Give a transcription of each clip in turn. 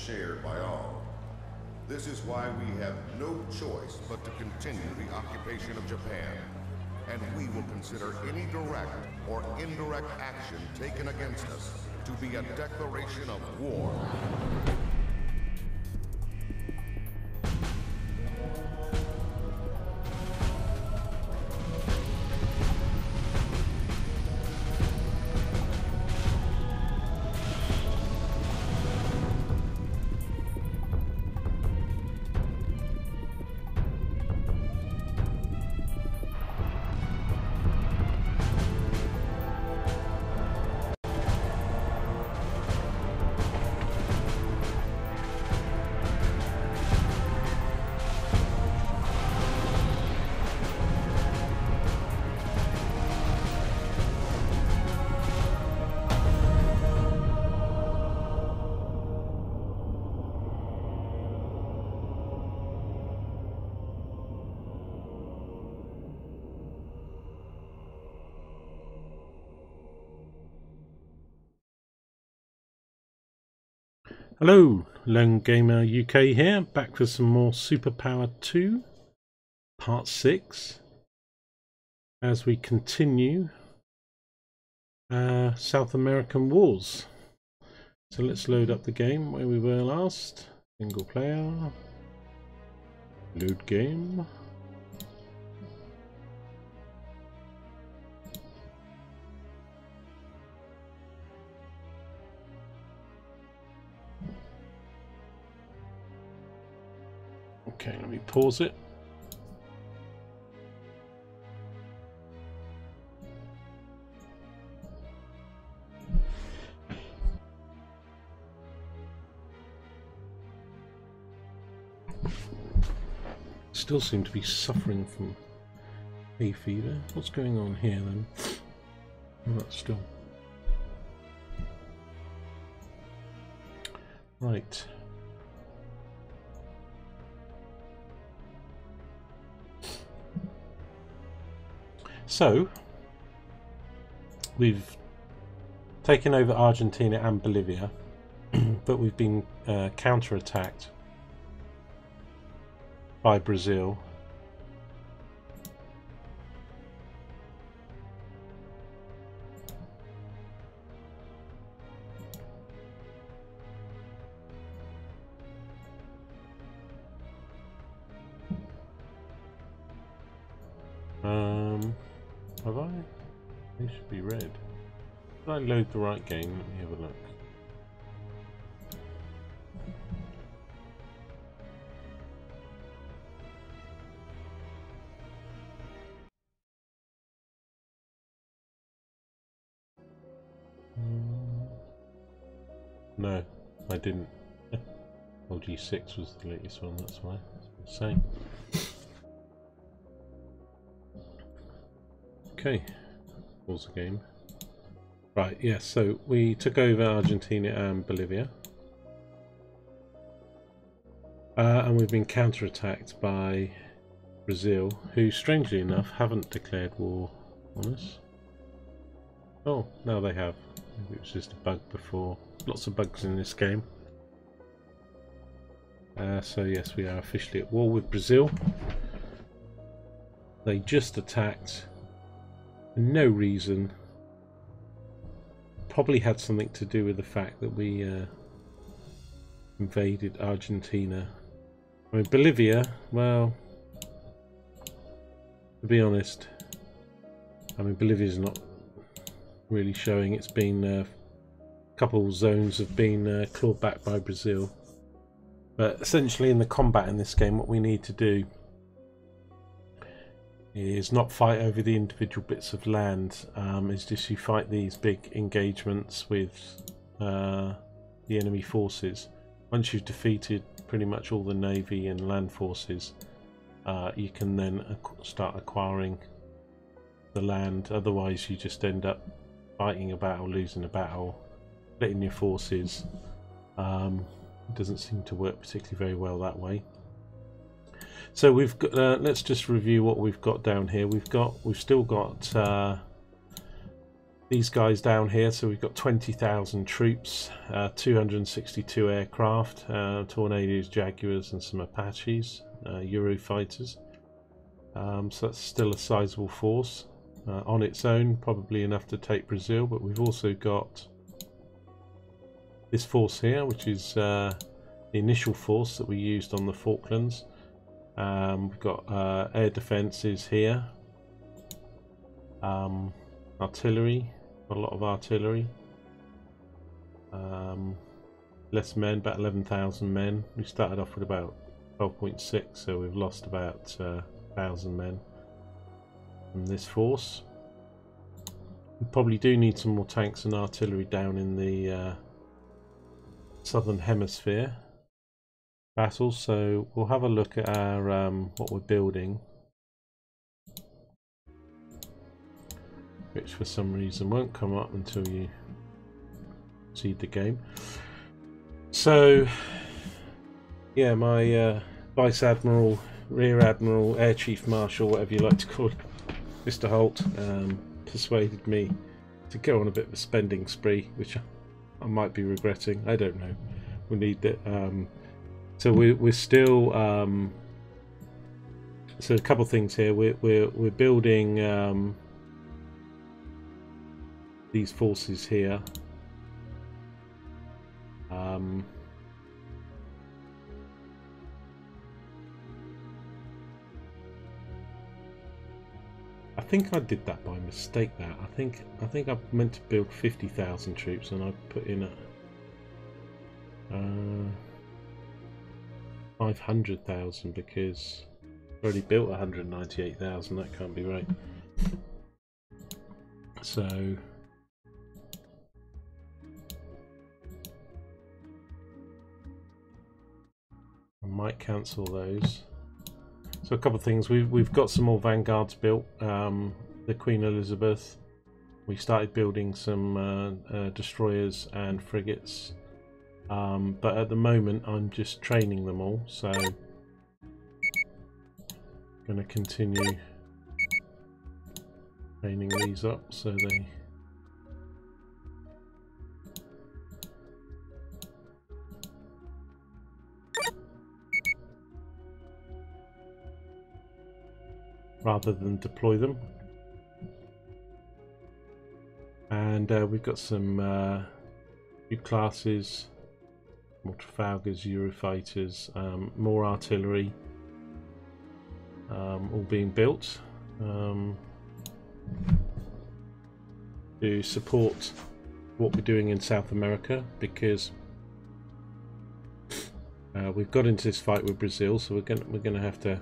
shared by all. This is why we have no choice but to continue the occupation of Japan, and we will consider any direct or indirect action taken against us to be a declaration of war. Hello, Lone Gamer UK here, back for some more SuperPower 2, Part 6, as we continue South American Wars. So let's load up the game where we were last. Single player, load game. Okay, let me pause it. Still seem to be suffering from hay fever. What's going on here then? Oh, that's still right. So, we've taken over Argentina and Bolivia, but we've been counter-attacked by Brazil. Have I? They should be red. Did I load the right game? Let me have a look. No, I didn't. Oh, G6 was the latest one, that's why. That's what I'm saying. Okay, pause the game. Right, yeah, so we took over Argentina and Bolivia. And we've been counterattacked by Brazil, who, strangely enough, haven't declared war on us. Oh, now they have. Maybe it was just a bug before. Lots of bugs in this game. So yes, we are officially at war with Brazil. They just attacked for no reason. Probably had something to do with the fact that we invaded Argentina. I mean, Bolivia, well, to be honest, I mean, Bolivia's not really showing. It's been a couple zones have been clawed back by Brazil. But essentially in the combat in this game, what we need to do is not fight over the individual bits of land. It's just you fight these big engagements with the enemy forces. Once you've defeated pretty much all the navy and land forces, you can then start acquiring the land. Otherwise you just end up fighting a battle, losing a battle, splitting your forces. It doesn't seem to work particularly very well that way. So we've got, let's just review what we've got down here. We've still got these guys down here. So we've got 20,000 troops, 262 aircraft, Tornadoes, Jaguars and some Apaches, Eurofighters. So that's still a sizable force. On its own, probably enough to take Brazil, but we've also got this force here, which is the initial force that we used on the Falklands. We've got air defences here, artillery, a lot of artillery, less men, about 11,000 men. We started off with about 12.6, so we've lost about 1,000 men from this force. We probably do need some more tanks and artillery down in the southern hemisphere battles, so we'll have a look at our what we're building, which for some reason won't come up until you see the game. So yeah, my Vice Admiral, Rear Admiral, Air Chief Marshal, whatever you like to call it, Mr. Holt, persuaded me to go on a bit of a spending spree, which I might be regretting. I don't know. We need that. So we're still. So a couple of things here. We're building these forces here. I think I did that by mistake. I think I meant to build 50,000 troops, and I put in a 500,000 because I've already built 198,000. That can't be right. So I might cancel those. So a couple of things. We've got some more vanguards built. The Queen Elizabeth. We started building some destroyers and frigates. But at the moment I'm just training them all, so I'm going to continue training these up so they rather than deploy them. And we've got some new classes, more Trafalgars, Eurofighters, more artillery, all being built to support what we're doing in South America, because we've got into this fight with Brazil, so we're gonna have to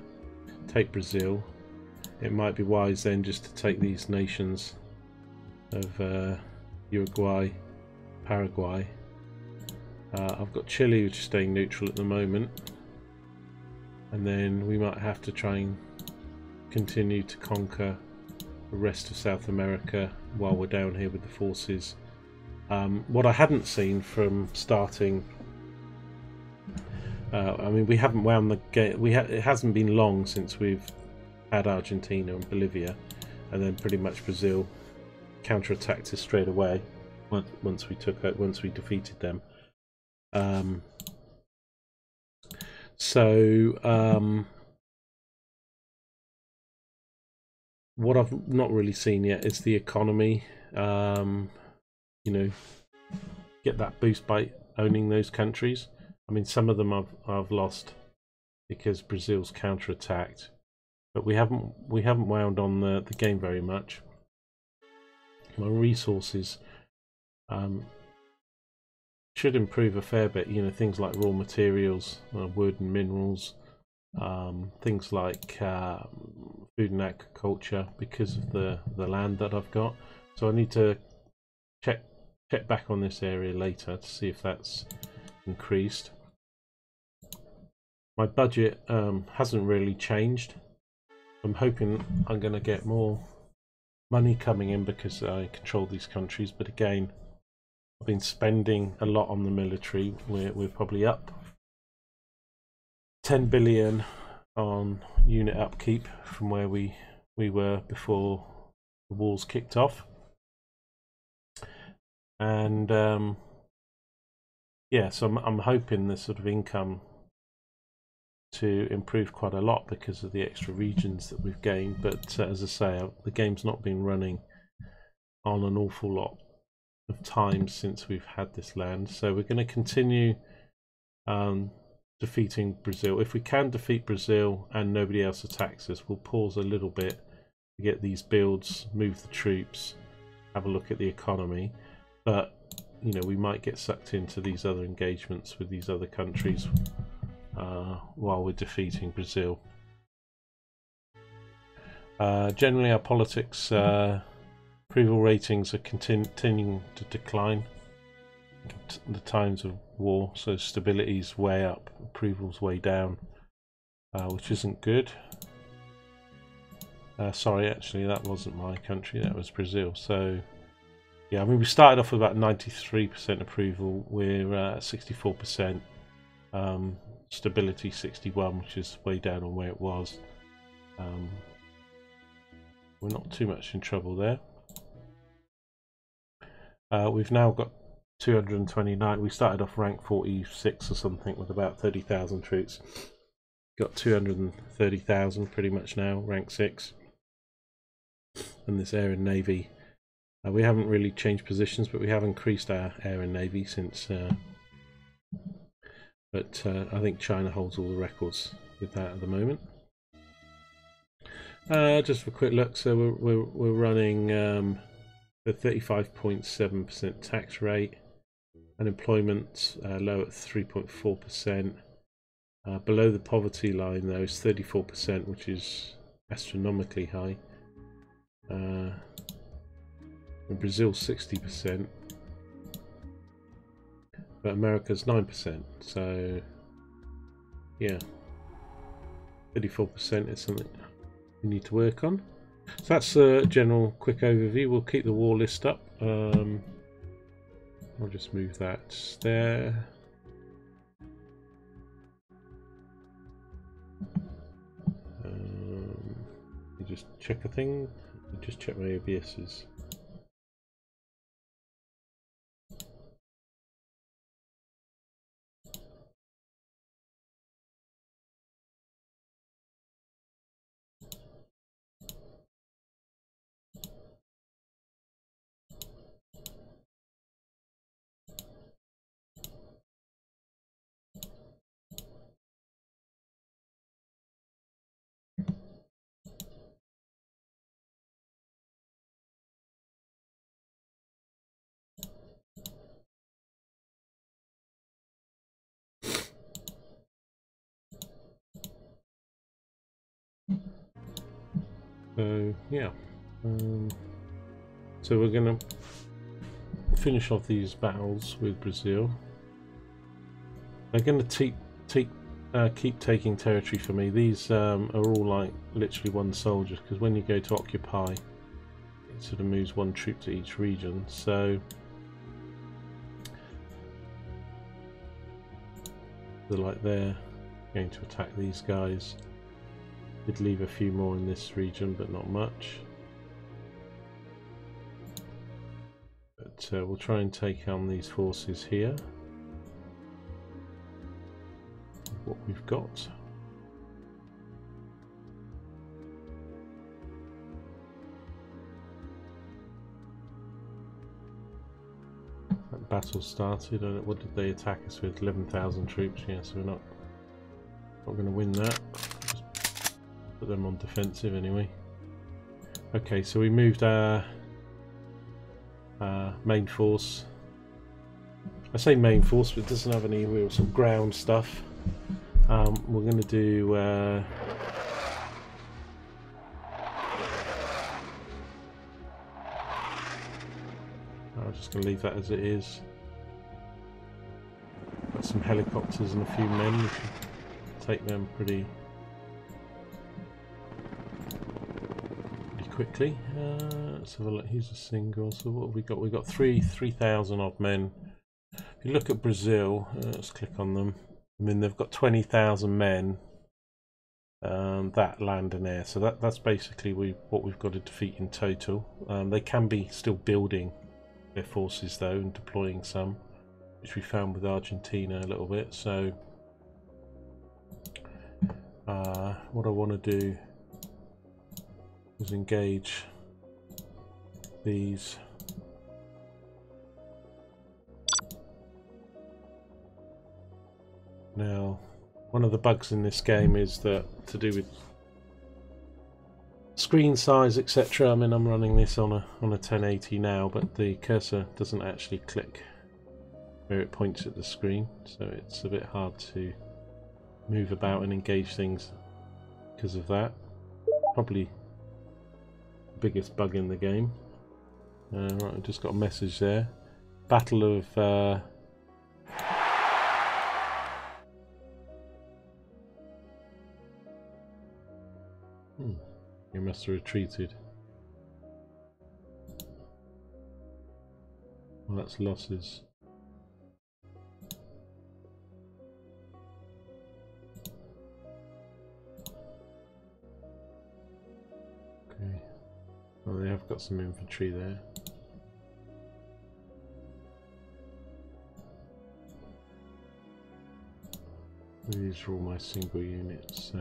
take Brazil. It might be wise then just to take these nations of Uruguay, Paraguay. I've got Chile, which is staying neutral at the moment, and then we might have to try and continue to conquer the rest of South America while we're down here with the forces. What I hadn't seen from starting, I mean, we haven't wound the game. It hasn't been long since we've had Argentina and Bolivia, and then pretty much Brazil counterattacked us straight away once we defeated them. What I've not really seen yet is the economy. You know, get that boost by owning those countries. I mean, some of them I've lost because Brazil's counterattacked, but we haven't wound on the game very much. My resources should improve a fair bit. You know, things like raw materials, wood and minerals, things like food and agriculture, because of the land that I've got. So I need to check back on this area later to see if that's increased. My budget hasn't really changed. I'm hoping I'm going to get more money coming in because I control these countries, but again, I've been spending a lot on the military. We're probably up 10 billion on unit upkeep from where we were before the wars kicked off. And yeah, so I'm hoping the sort of income to improve quite a lot because of the extra regions that we've gained. But as I say, the game's not been running on an awful lot of time since we've had this land, so we're going to continue defeating Brazil. If we can defeat Brazil and nobody else attacks us, we'll pause a little bit to get these builds, move the troops, have a look at the economy. But you know, we might get sucked into these other engagements with these other countries while we're defeating Brazil. Generally our politics approval ratings are continuing to decline at the times of war, so stability's way up, approval's way down, which isn't good. Sorry, actually that wasn't my country, that was Brazil. So yeah, I mean, we started off with about 93% approval, we're at 64%, stability 61, which is way down on where it was. We're not too much in trouble there. We've now got 229. We started off rank 46 or something with about 30,000 troops. Got 230,000 pretty much now, rank 6. And this air and navy, we haven't really changed positions, but we have increased our air and navy since. But I think China holds all the records with that at the moment. Just for a quick look, so we're running the 35.7% tax rate, unemployment low at 3.4%. Below the poverty line though is 34%, which is astronomically high. In Brazil 60%, but America's 9%. So yeah, 34% is something we need to work on. So that's a general quick overview. We'll keep the war list up. I'll just move that there. You just check a thing. Just check my OBS's. So yeah, so we're going to finish off these battles with Brazil. They're going to keep taking territory for me. These are all like literally one soldier, because when you go to occupy, it sort of moves one troop to each region. So they're like they're going to attack these guys. Did leave a few more in this region, but not much. But we'll try and take on these forces here. What we've got. That battle started. What did they attack us with? 11,000 troops. Yeah, so we're not going to win that. Put them on defensive anyway. Okay, so we moved our main force. I say main force, but it doesn't have any real sort of ground stuff. We're going to do I'm just going to leave that as it is. Got some helicopters and a few men. We should take them pretty quickly. Let's have a look. Here's a single. So what have we got? We've got 3,000 odd men. If you look at Brazil, let's click on them. I mean, they've got 20,000 men. That land and air. So that's basically what we've got to defeat in total. They can be still building their forces though, and deploying some, which we found with Argentina a little bit. So what I want to do is engage these. Now, one of the bugs in this game is that to do with screen size, etc. I mean, I'm running this on a 1080 now, but the cursor doesn't actually click where it points at the screen, so it's a bit hard to move about and engage things because of that. Probably the biggest bug in the game. Right, I've just got a message there. Battle of you must have retreated. Well, that's losses. Okay. Well, they have got some infantry there. These are all my single units, so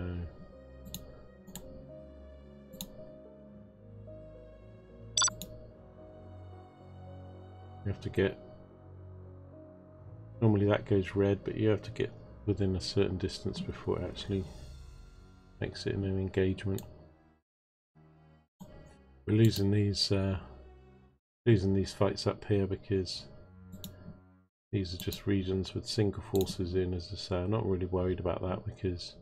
you have to get, normally that goes red, but you have to get within a certain distance before it actually makes it in an engagement. We're losing these fights up here because these are just regions with single forces in, as I say. I'm not really worried about that because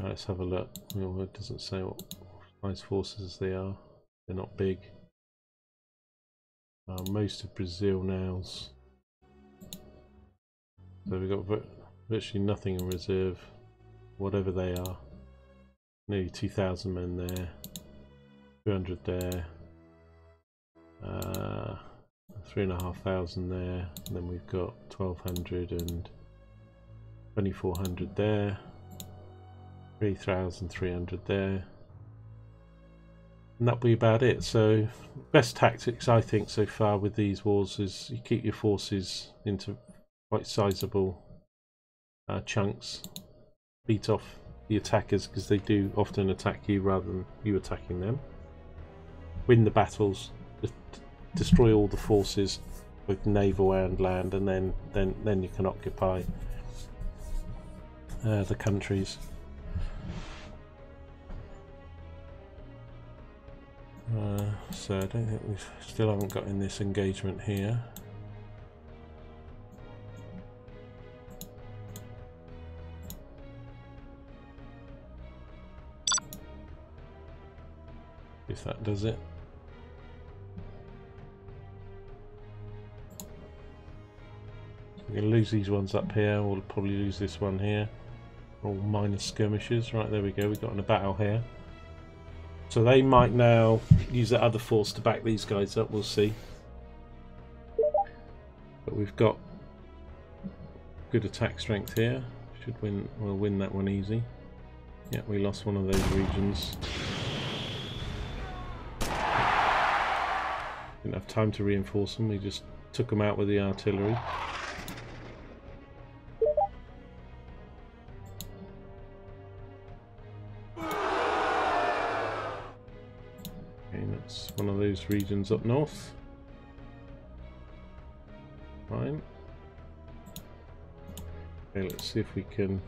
let's have a look. Well, it doesn't say what size forces they are. They're not big. Most of Brazil now's, so we've got virtually nothing in reserve, whatever they are. Nearly 2,000 men there, 200 there, 3,500 there, and then we've got 1,200 and 2,400 there, 3,300 there. And that'll be about it. So best tactics I think so far with these wars is you keep your forces into quite sizable chunks, beat off the attackers because they do often attack you rather than you attacking them, win the battles, destroy all the forces both naval and land, and then you can occupy the countries. So I don't think we still haven't got in this engagement here. If that does it. We're going to lose these ones up here. We'll probably lose this one here. All minor skirmishes. Right, there we go. We've got in a battle here. So they might now use that other force to back these guys up. We'll see. But we've got good attack strength here. Should win. We'll win that one easy. Yeah, we lost one of those regions. Didn't have time to reinforce them. We just took them out with the artillery. That's one of those regions up north. Fine. Okay, let's see if we can.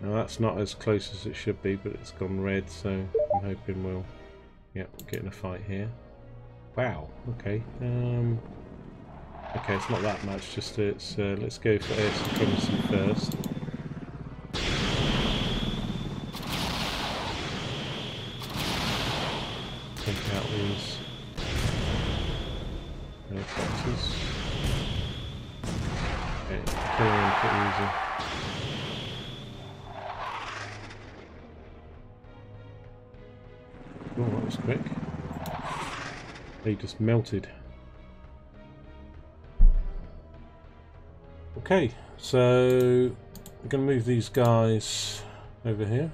Now that's not as close as it should be, but it's gone red, so I'm hoping we'll get in a fight here. Wow, okay. Okay, it's not that much, just it's let's go for air supremacy first. Take out these helicopters. Okay, kill them pretty easy. Oh, that was quick. They just melted. Okay, so we're going to move these guys over here.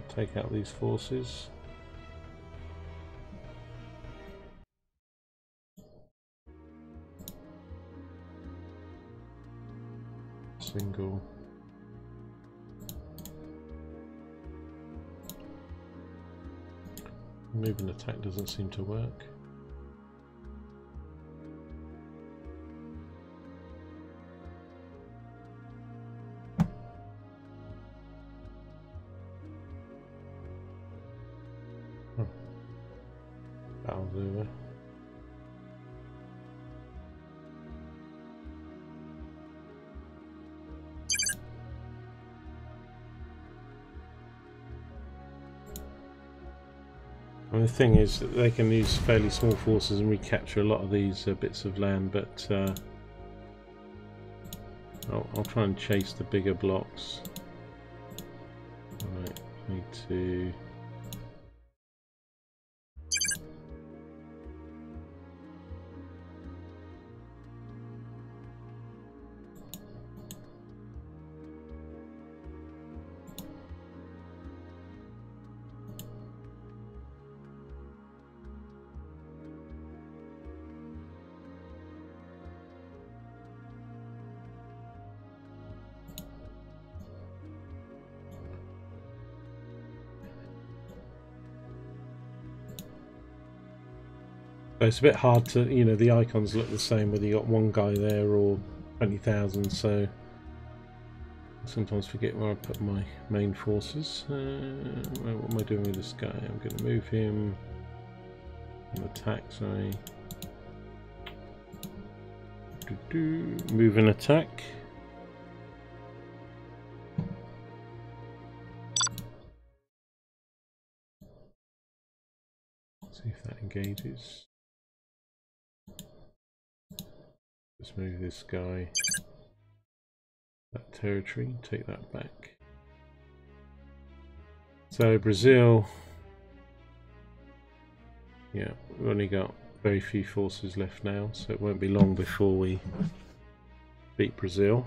Take out these forces. Single. Moving attack doesn't seem to work. That'll do it. And the thing is that they can use fairly small forces and recapture a lot of these bits of land, but I'll try and chase the bigger blocks. Right, need to. It's a bit hard to, you know, the icons look the same whether you got one guy there or 20,000, so I sometimes forget where I put my main forces. What am I doing with this guy? I'm going to move him. Attack, sorry. Move and attack. See if that engages. Let's move this guy. That territory, take that back. So Brazil, yeah, we've only got very few forces left now, so it won't be long before we beat Brazil.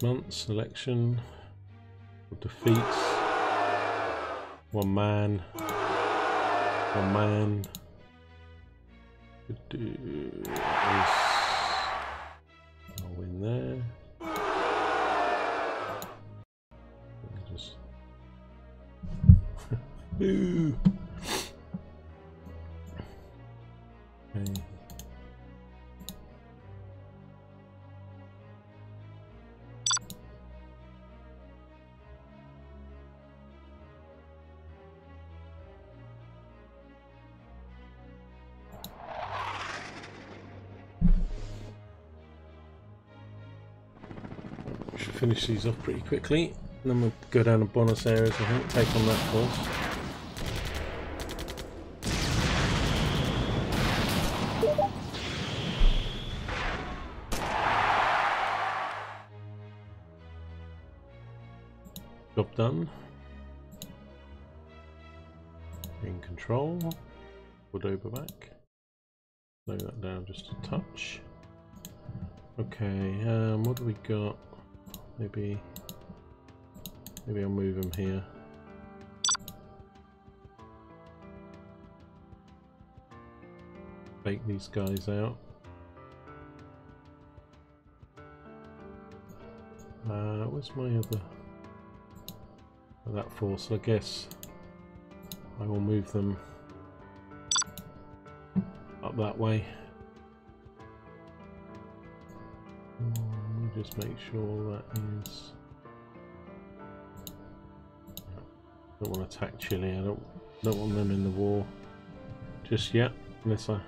Months selection defeats one man. I'll win there. Just boo. Okay. Finish these off pretty quickly, and then we'll go down to Buenos Aires, I think, take on that force. Job done. In control. Cordoba back. Slow that down just a touch. Okay, what do we got? Maybe I'll move him here. Take these guys out. Where's my other? That force, I guess. I will move them up that way. Just make sure that is. Don't want to attack Chile. I don't want them in the war just yet, unless I.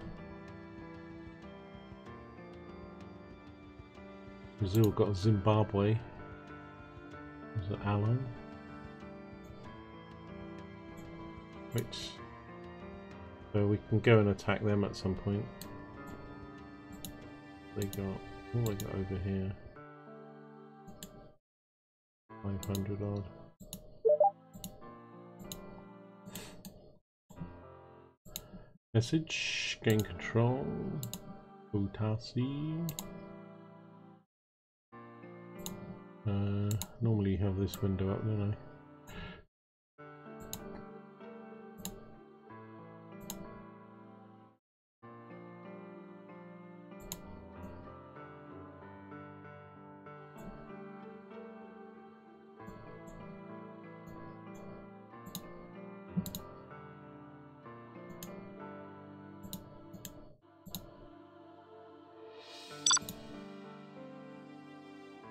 Brazil got Zimbabwe as an ally. which so we can go and attack them at some point. They got what have I got over here? 500 odd. Message, gain control, Utasi. Normally you have this window up, don't I?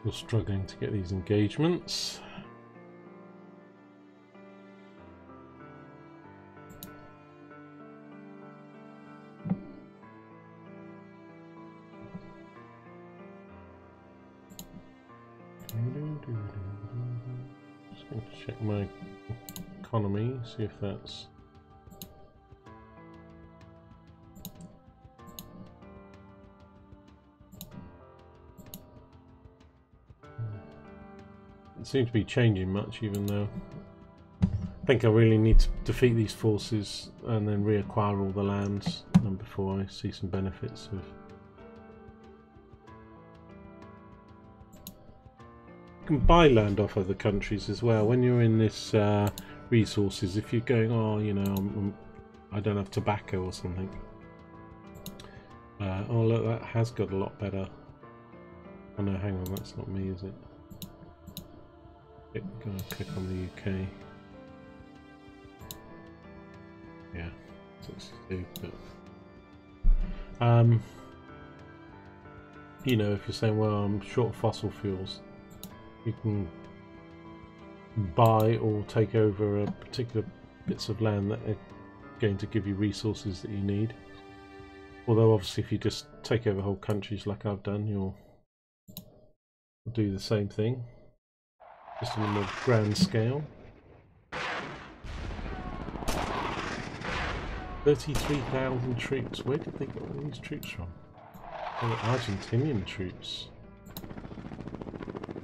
We're struggling to get these engagements. Just going to check my economy, see if that's seem to be changing much, even though I think I really need to defeat these forces and then reacquire all the lands before I see some benefits of. You can buy land off other countries as well when you're in this resources. If you're going, oh, you know, I don't have tobacco or something. Oh look, that has got a lot better. Oh no, hang on, that's not me, is it? Gonna click on the UK. Yeah, 62. But you know, if you're saying, well, I'm short of fossil fuels, you can buy or take over a particular bits of land that are going to give you resources that you need. Although obviously, if you just take over whole countries like I've done, you'll do the same thing. Just on a more grand scale. 33,000 troops. Where did they get all these troops from? Oh, the Argentinian troops.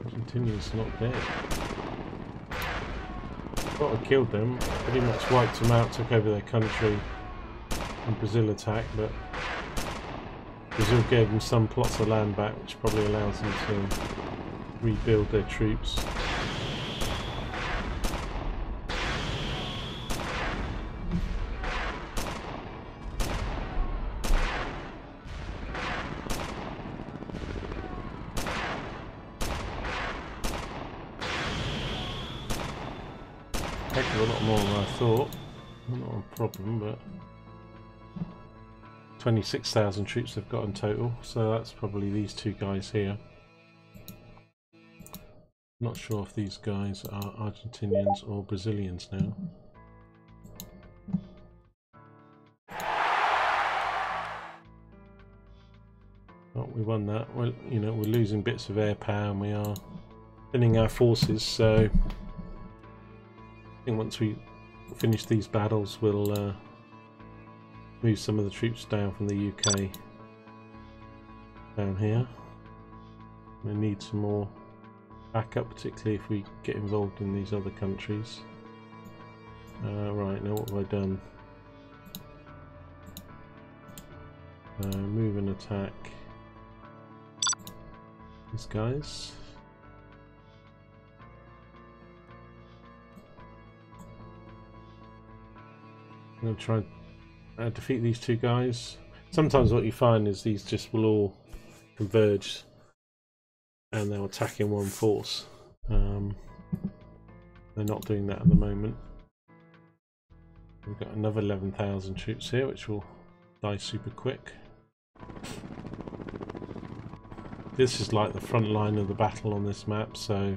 Argentinians not dead. Thought I killed them. Pretty much wiped them out, took over their country. And Brazil attacked, but Brazil gave them some plots of land back, which probably allows them to rebuild their troops. Heck of a lot more than I thought. Not a problem, but 26,000 troops they've got in total, so that's probably these two guys here. Not sure if these guys are Argentinians or Brazilians now. Oh, we won that. Well, you know, we're losing bits of air power and we are thinning our forces, so I think once we finish these battles we'll move some of the troops down from the UK down here. We need some more backup, particularly if we get involved in these other countries. Right, now what have I done? Move and attack these guys. I'm going to try and defeat these two guys. Sometimes what you find is these just will all converge and they'll attack in one force. They're not doing that at the moment. We've got another 11,000 troops here, which will die super quick. This is like the front line of the battle on this map, so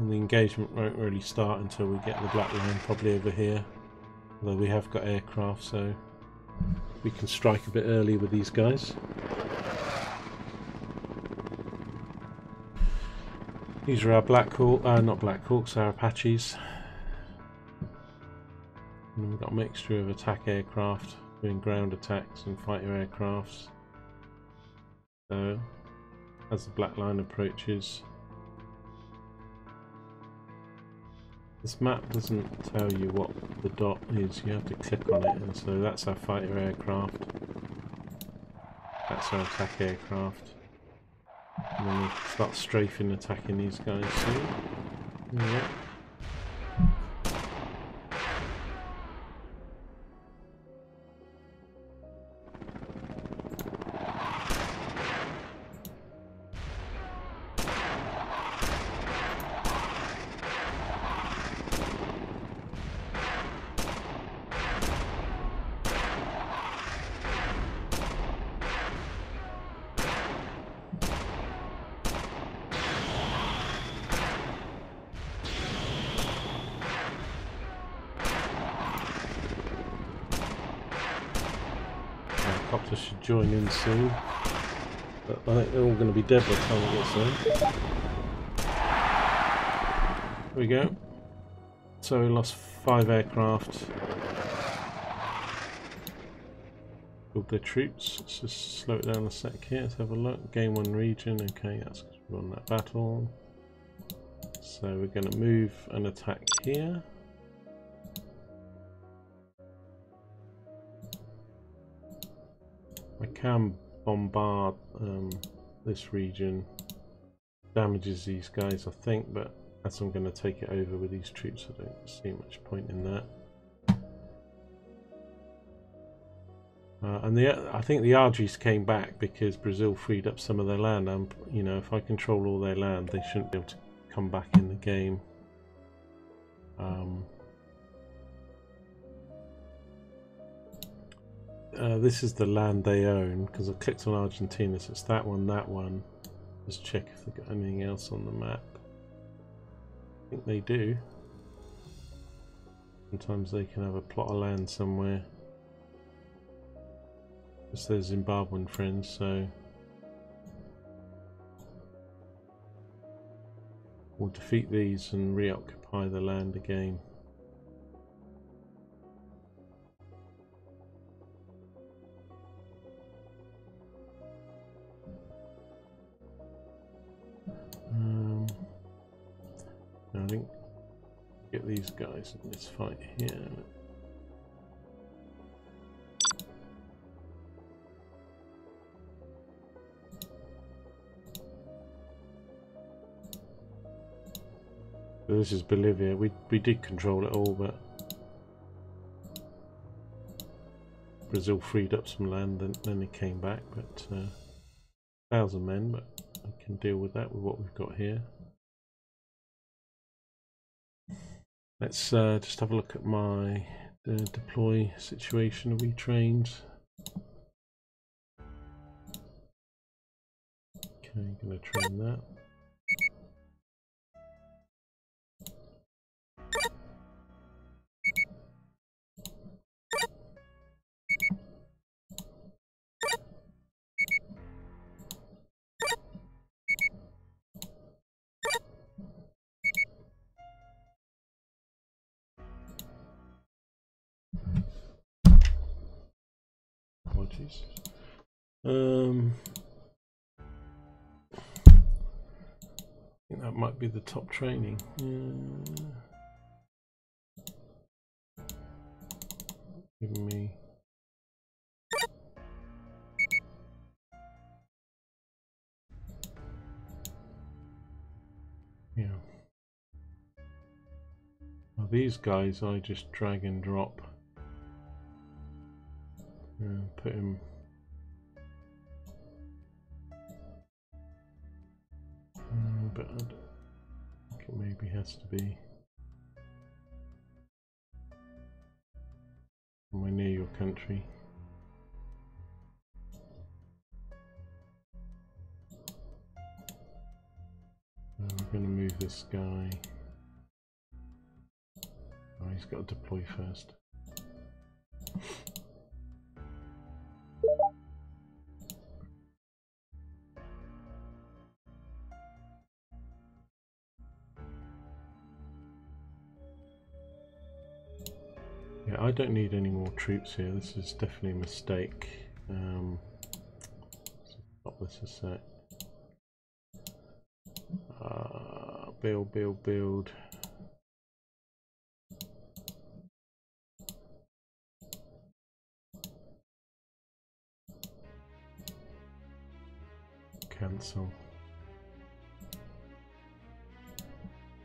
the engagement won't really start until we get the black line, probably over here. Although we have got aircraft, so we can strike a bit early with these guys. These are our Black Hawk, not Black Hawks, our Apaches. we've got a mixture of attack aircraft doing ground attacks and fighter aircrafts. So as the black line approaches, this map doesn't tell you what the dot is, you have to click on it, and so that's our fighter aircraft, that's our attack aircraft, and then we'll start strafing attacking these guys soon. Yeah. Helicopters should join in soon, but I think they're all going to be dead by the time it gets there. There we go. So we lost 5 aircraft. Killed their troops. Let's just slow it down a sec here. Let's have a look. Gain 1 region. Okay, that's because we won that battle. So we're going to move and attack here. I can bombard this region, damages these guys I think, but as I'm going to take it over with these troops I don't see much point in that. And I think the Argies came back because Brazil freed up some of their land, and you know, if I control all their land they shouldn't be able to come back in the game. This is the land they own, because I clicked on Argentina, so it's that one, that one. Just check if they've got anything else on the map. I think they do. Sometimes they can have a plot of land somewhere. It's their Zimbabwean friends, so we'll defeat these and reoccupy the land again. I think get these guys in this fight here. So this is Bolivia. We did control it all, but Brazil freed up some land, and then it came back. But 1,000 men, but I can deal with that with what we've got here. Let's just have a look at my deploy situation. Are we trained? Okay, I'm going to train that. Apologies. I think that might be the top training. Give me. Yeah. Now these guys I just drag and drop. And put him. But I think it maybe has to be somewhere near your country. We're going to move this guy. Oh, he's got to deploy first. Yeah, Okay, I don't need any more troops here. This is definitely a mistake. Stop this a sec. Build. Cancel.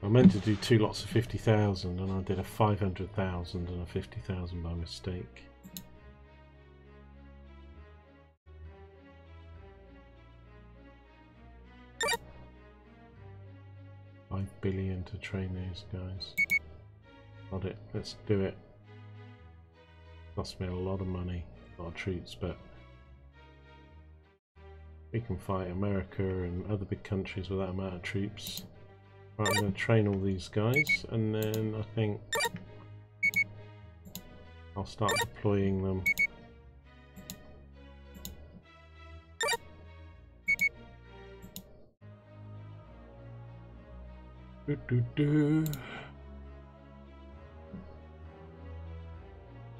I meant to do 2 lots of 50,000 and I did a 500,000 and a 50,000 by mistake. $5 billion to train these guys. Got it, let's do it. Cost me a lot of money, a lot of troops, but we can fight America and other big countries with that amount of troops. Right, I'm going to train all these guys and then I think I'll start deploying them.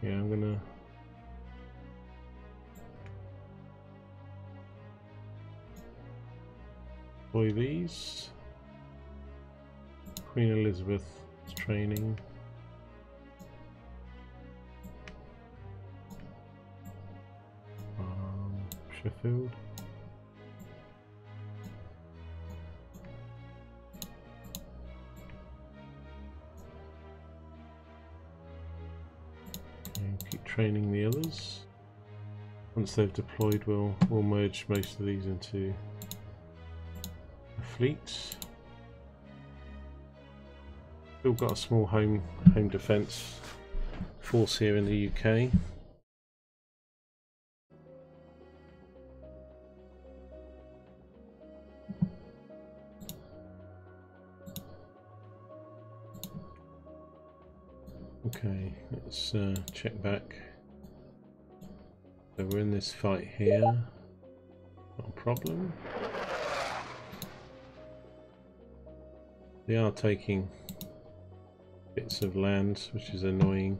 Yeah, I'm gonna deploy these. Queen Elizabeth's training. Sheffield. Keep training the others. Once they've deployed, we'll merge most of these into a fleet. Still got a small home defence force here in the UK. Okay, let's check back. So we're in this fight here, not a problem. They are taking bits of land, which is annoying.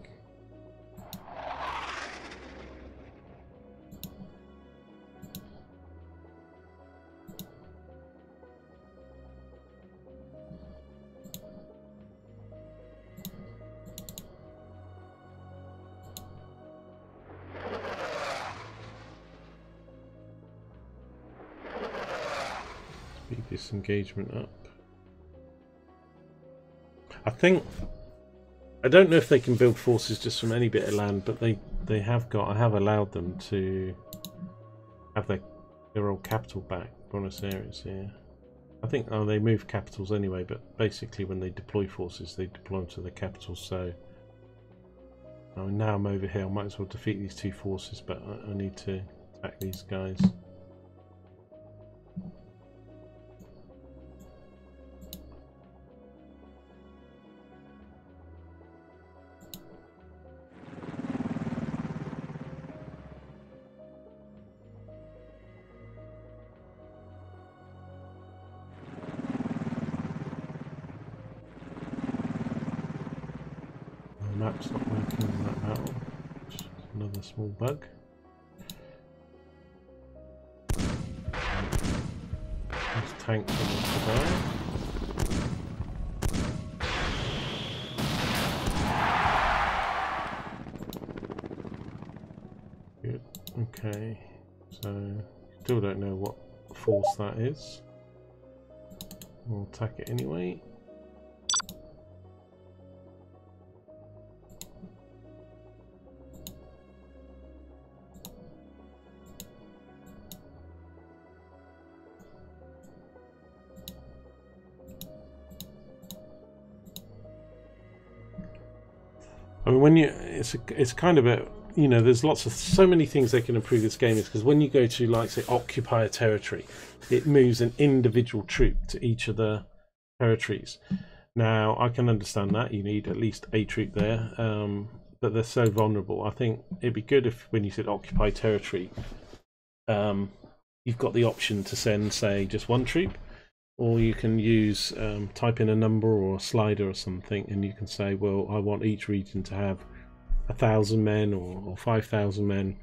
Speed this engagement up. I don't know if they can build forces just from any bit of land, but they have got. I have allowed them to have their old capital back. Buenos Aires here. I think they move capitals anyway, but basically when they deploy forces, they deploy them to the capital. So now I'm over here. I might as well defeat these two forces, but I need to attack these guys. Map's not working on that battle. Just another small bug. These tanks are not to die. Good. Okay. So still don't know what force that is. We'll attack it anyway. I mean, when it's kind of a, you know, there's so many things they can improve this game, is because when you go to, like, say, occupy a territory, it moves an individual troop to each of the territories. Now, I can understand that you need at least a troop there, but they're so vulnerable. I think it'd be good if, when you said occupy territory, you've got the option to send, say, just one troop. Or you can use, type in a number or a slider or something, and you can say, well, I want each region to have 1,000 men or 5,000 men,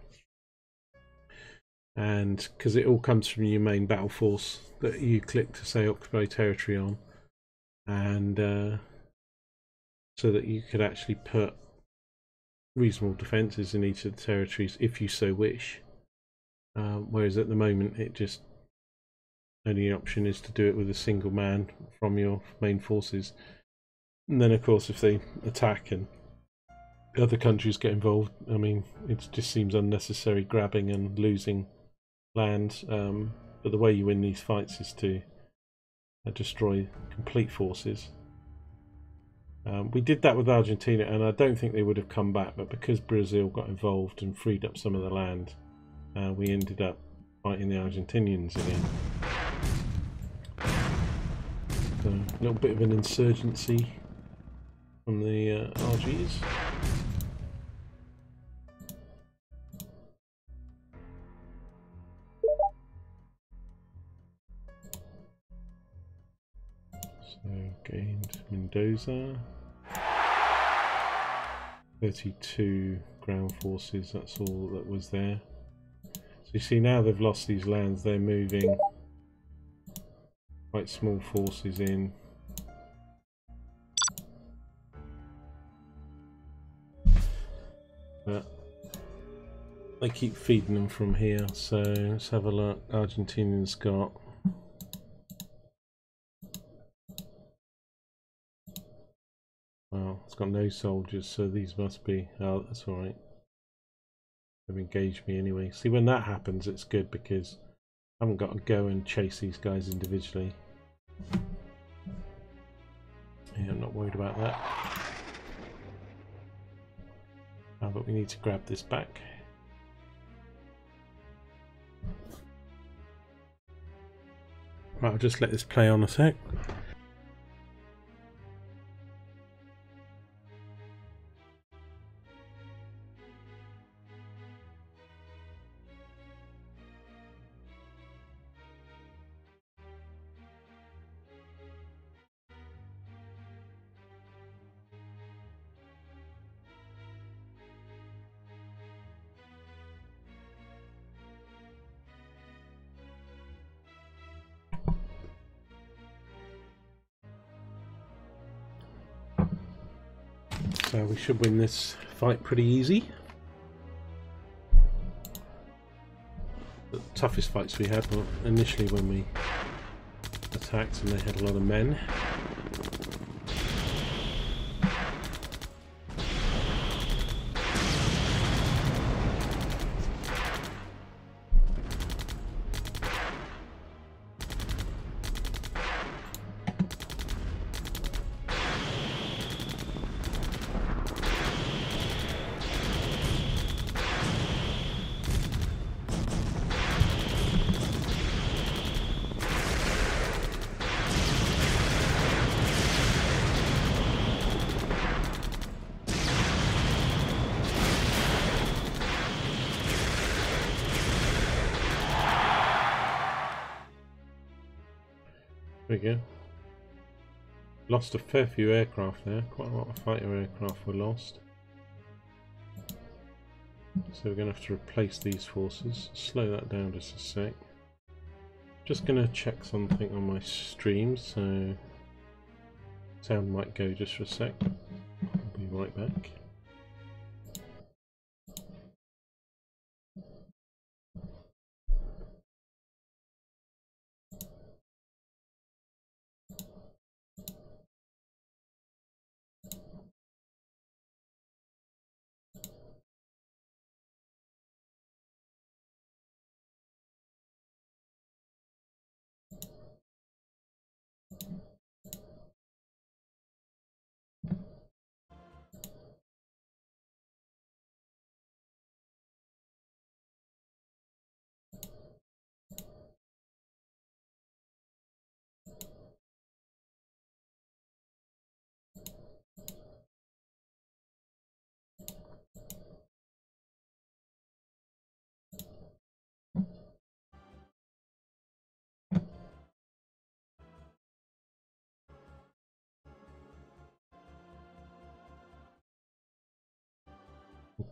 and because it all comes from your main battle force that you click to say occupy territory on, and so that you could actually put reasonable defences in each of the territories if you so wish. Whereas at the moment, it just only option is to do it with a single man from your main forces. And then, of course, if they attack and other countries get involved, I mean, it just seems unnecessary grabbing and losing land. But the way you win these fights is to destroy complete forces. We did that with Argentina, and I don't think they would have come back, but because Brazil got involved and freed up some of the land, we ended up fighting the Argentinians again. So, a little bit of an insurgency from the RGs. So, gained Mendoza. 32 ground forces, that's all that was there. So you see now they've lost these lands, they're moving quite small forces in. But they keep feeding them from here, so let's have a look. Argentinians got well, it's got no soldiers, so these must be, oh that's alright. They've engaged me anyway. See, when that happens it's good because I haven't got to go and chase these guys individually. Yeah, I'm not worried about that. But we need to grab this back. Right, I'll just let this play on a sec. So we should win this fight pretty easy. The toughest fights we had were initially when we attacked and they had a lot of men. There we go. Lost a fair few aircraft there, quite a lot of fighter aircraft were lost. So we're going to have to replace these forces. Slow that down just a sec. Just going to check something on my stream, so sound might go just for a sec. I'll be right back.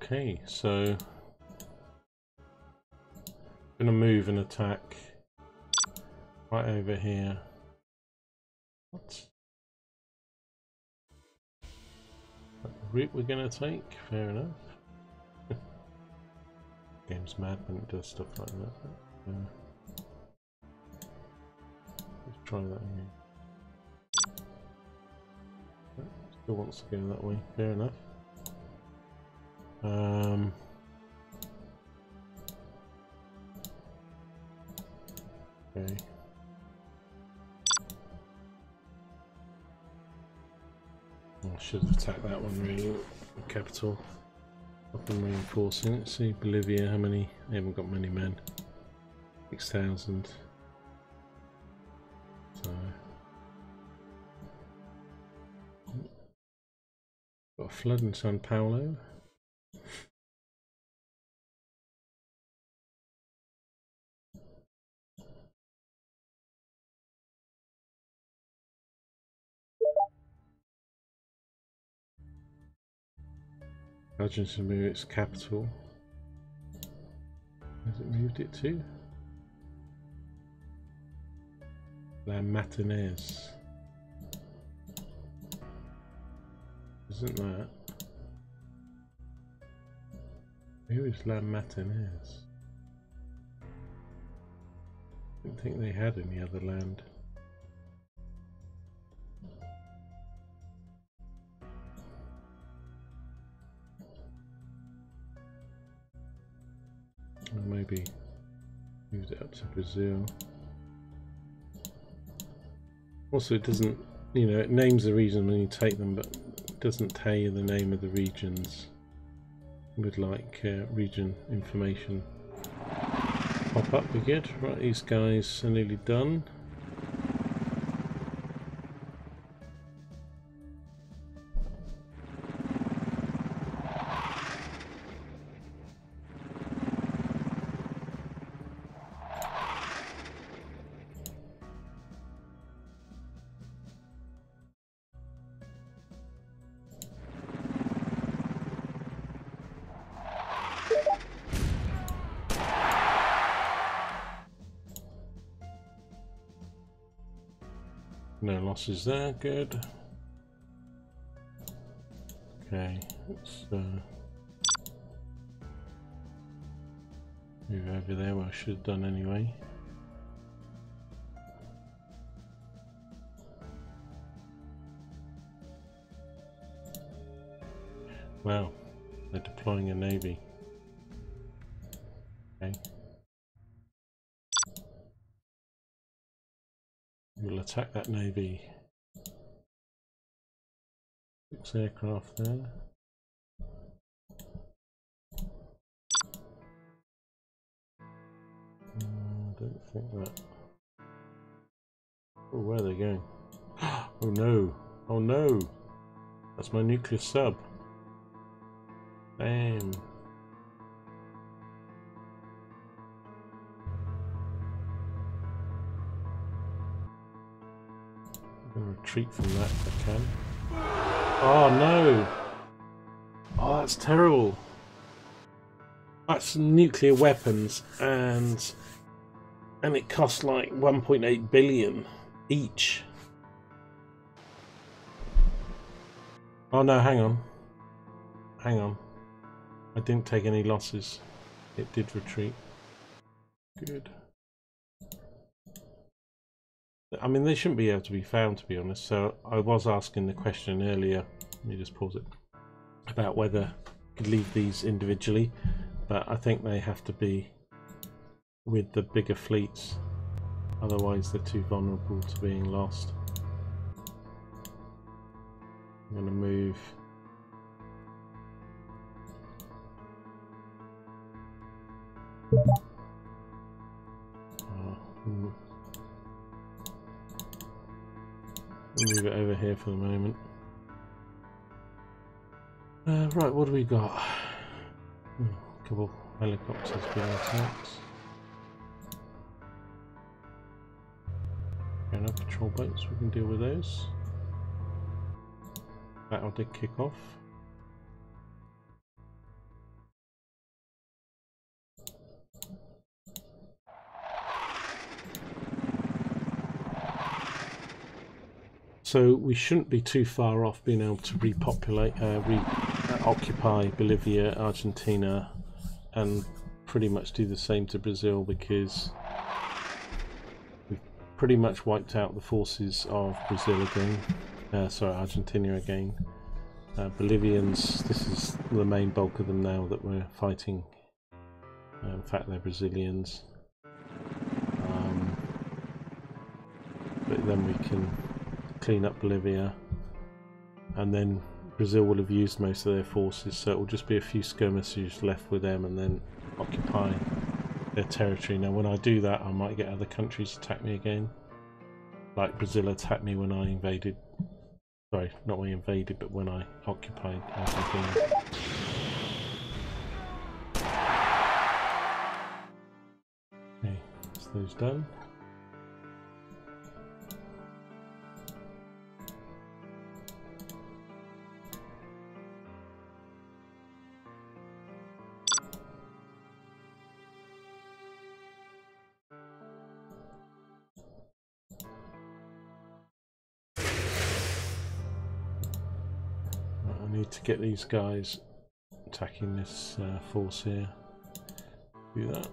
Okay, so I'm gonna move and attack right over here. What? That the route we're gonna take? Fair enough. Game's mad when it does stuff like that. Let's try that again. Still wants to go that way. Fair enough. Okay. I should have attacked that one really. Capital. I've been reinforcing it. See Bolivia, how many? They haven't got many men. 6,000. So got a flood in Sao Paulo. Belgium to move its capital. Has it moved it to? La Martinaise. Isn't that? Who is La Martinaise? Didn't think they had any other land. Or maybe moved it up to Brazil. Also, it doesn't, you know, it names the region when you take them, but it doesn't tell you the name of the regions. Would like region information pop up, be good. Right, these guys are nearly done. No losses there, good. Okay, let's move over there where I should have done anyway. Wow, they're deploying a navy. Okay. We'll attack that navy. 6 aircraft there. I don't think that. Oh, where are they going? Oh no! Oh no! That's my nuclear sub. Bam! I'm gonna retreat from that if I can. Oh no! Oh, that's terrible. That's nuclear weapons, and it costs like 1.8 billion each. Oh no, hang on. Hang on. I didn't take any losses. It did retreat. Good. I mean, they shouldn't be able to be found, to be honest. So I was asking the question earlier, let me just pause it, about whether you could leave these individually, but I think they have to be with the bigger fleets, otherwise they're too vulnerable to being lost. I'm going to move move it over here for the moment. Right, what do we got? A couple helicopters being attacked. Fair enough, patrol boats, we can deal with those. Battle did kick off. So we shouldn't be too far off being able to repopulate, occupy Bolivia, Argentina, and pretty much do the same to Brazil, because we've pretty much wiped out the forces of Brazil again. Sorry, Argentina again. Bolivians, this is the main bulk of them now that we're fighting. In fact, they're Brazilians. But then we can clean up Bolivia, and then Brazil will have used most of their forces, so it will just be a few skirmishers left with them and then occupy their territory. Now when I do that, I might get other countries to attack me again, like Brazil attacked me when I invaded, sorry, not when I invaded, but when I occupied Argentina. Okay, so those done. To get these guys attacking this force here. Do that.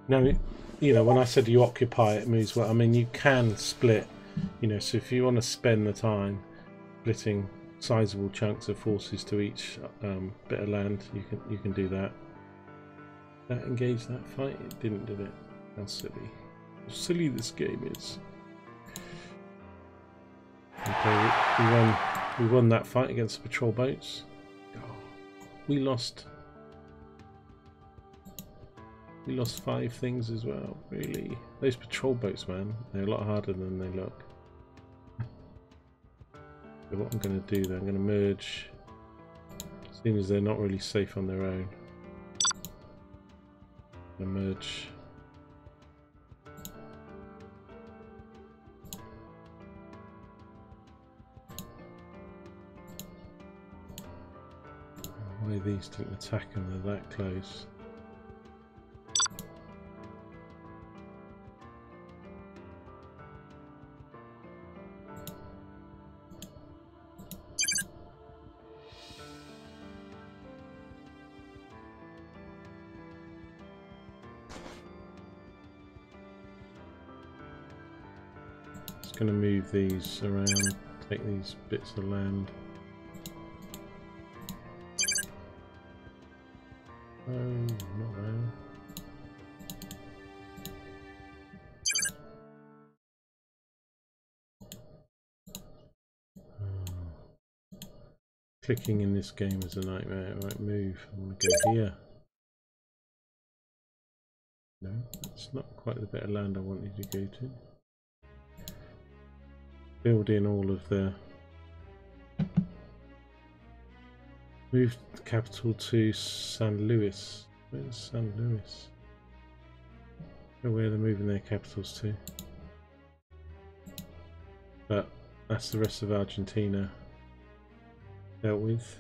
Now, you know, when I said you occupy, it moves well. I mean, you can split, you know, so if you want to spend the time splitting sizable chunks of forces to each bit of land, you can do that. That engage that fight? It didn't, did it? How silly. How silly this game is. Okay, we won that fight against the patrol boats. Oh, we lost 5 things as well, really. Those patrol boats, man, they're a lot harder than they look. So what I'm going to do then, I'm going to merge, seeing as they're not really safe on their own. I'm going to merge why these didn't attack them, they're that close. Going to move these around, take these bits of land. Oh, not there. Clicking in this game is a nightmare. It won't move. I'm going to go here. No, that's not quite the bit of land I wanted to go to. Build in all of the... Move the capital to San Luis. Where's San Luis? I don't know where they're moving their capitals to. But that's the rest of Argentina dealt with.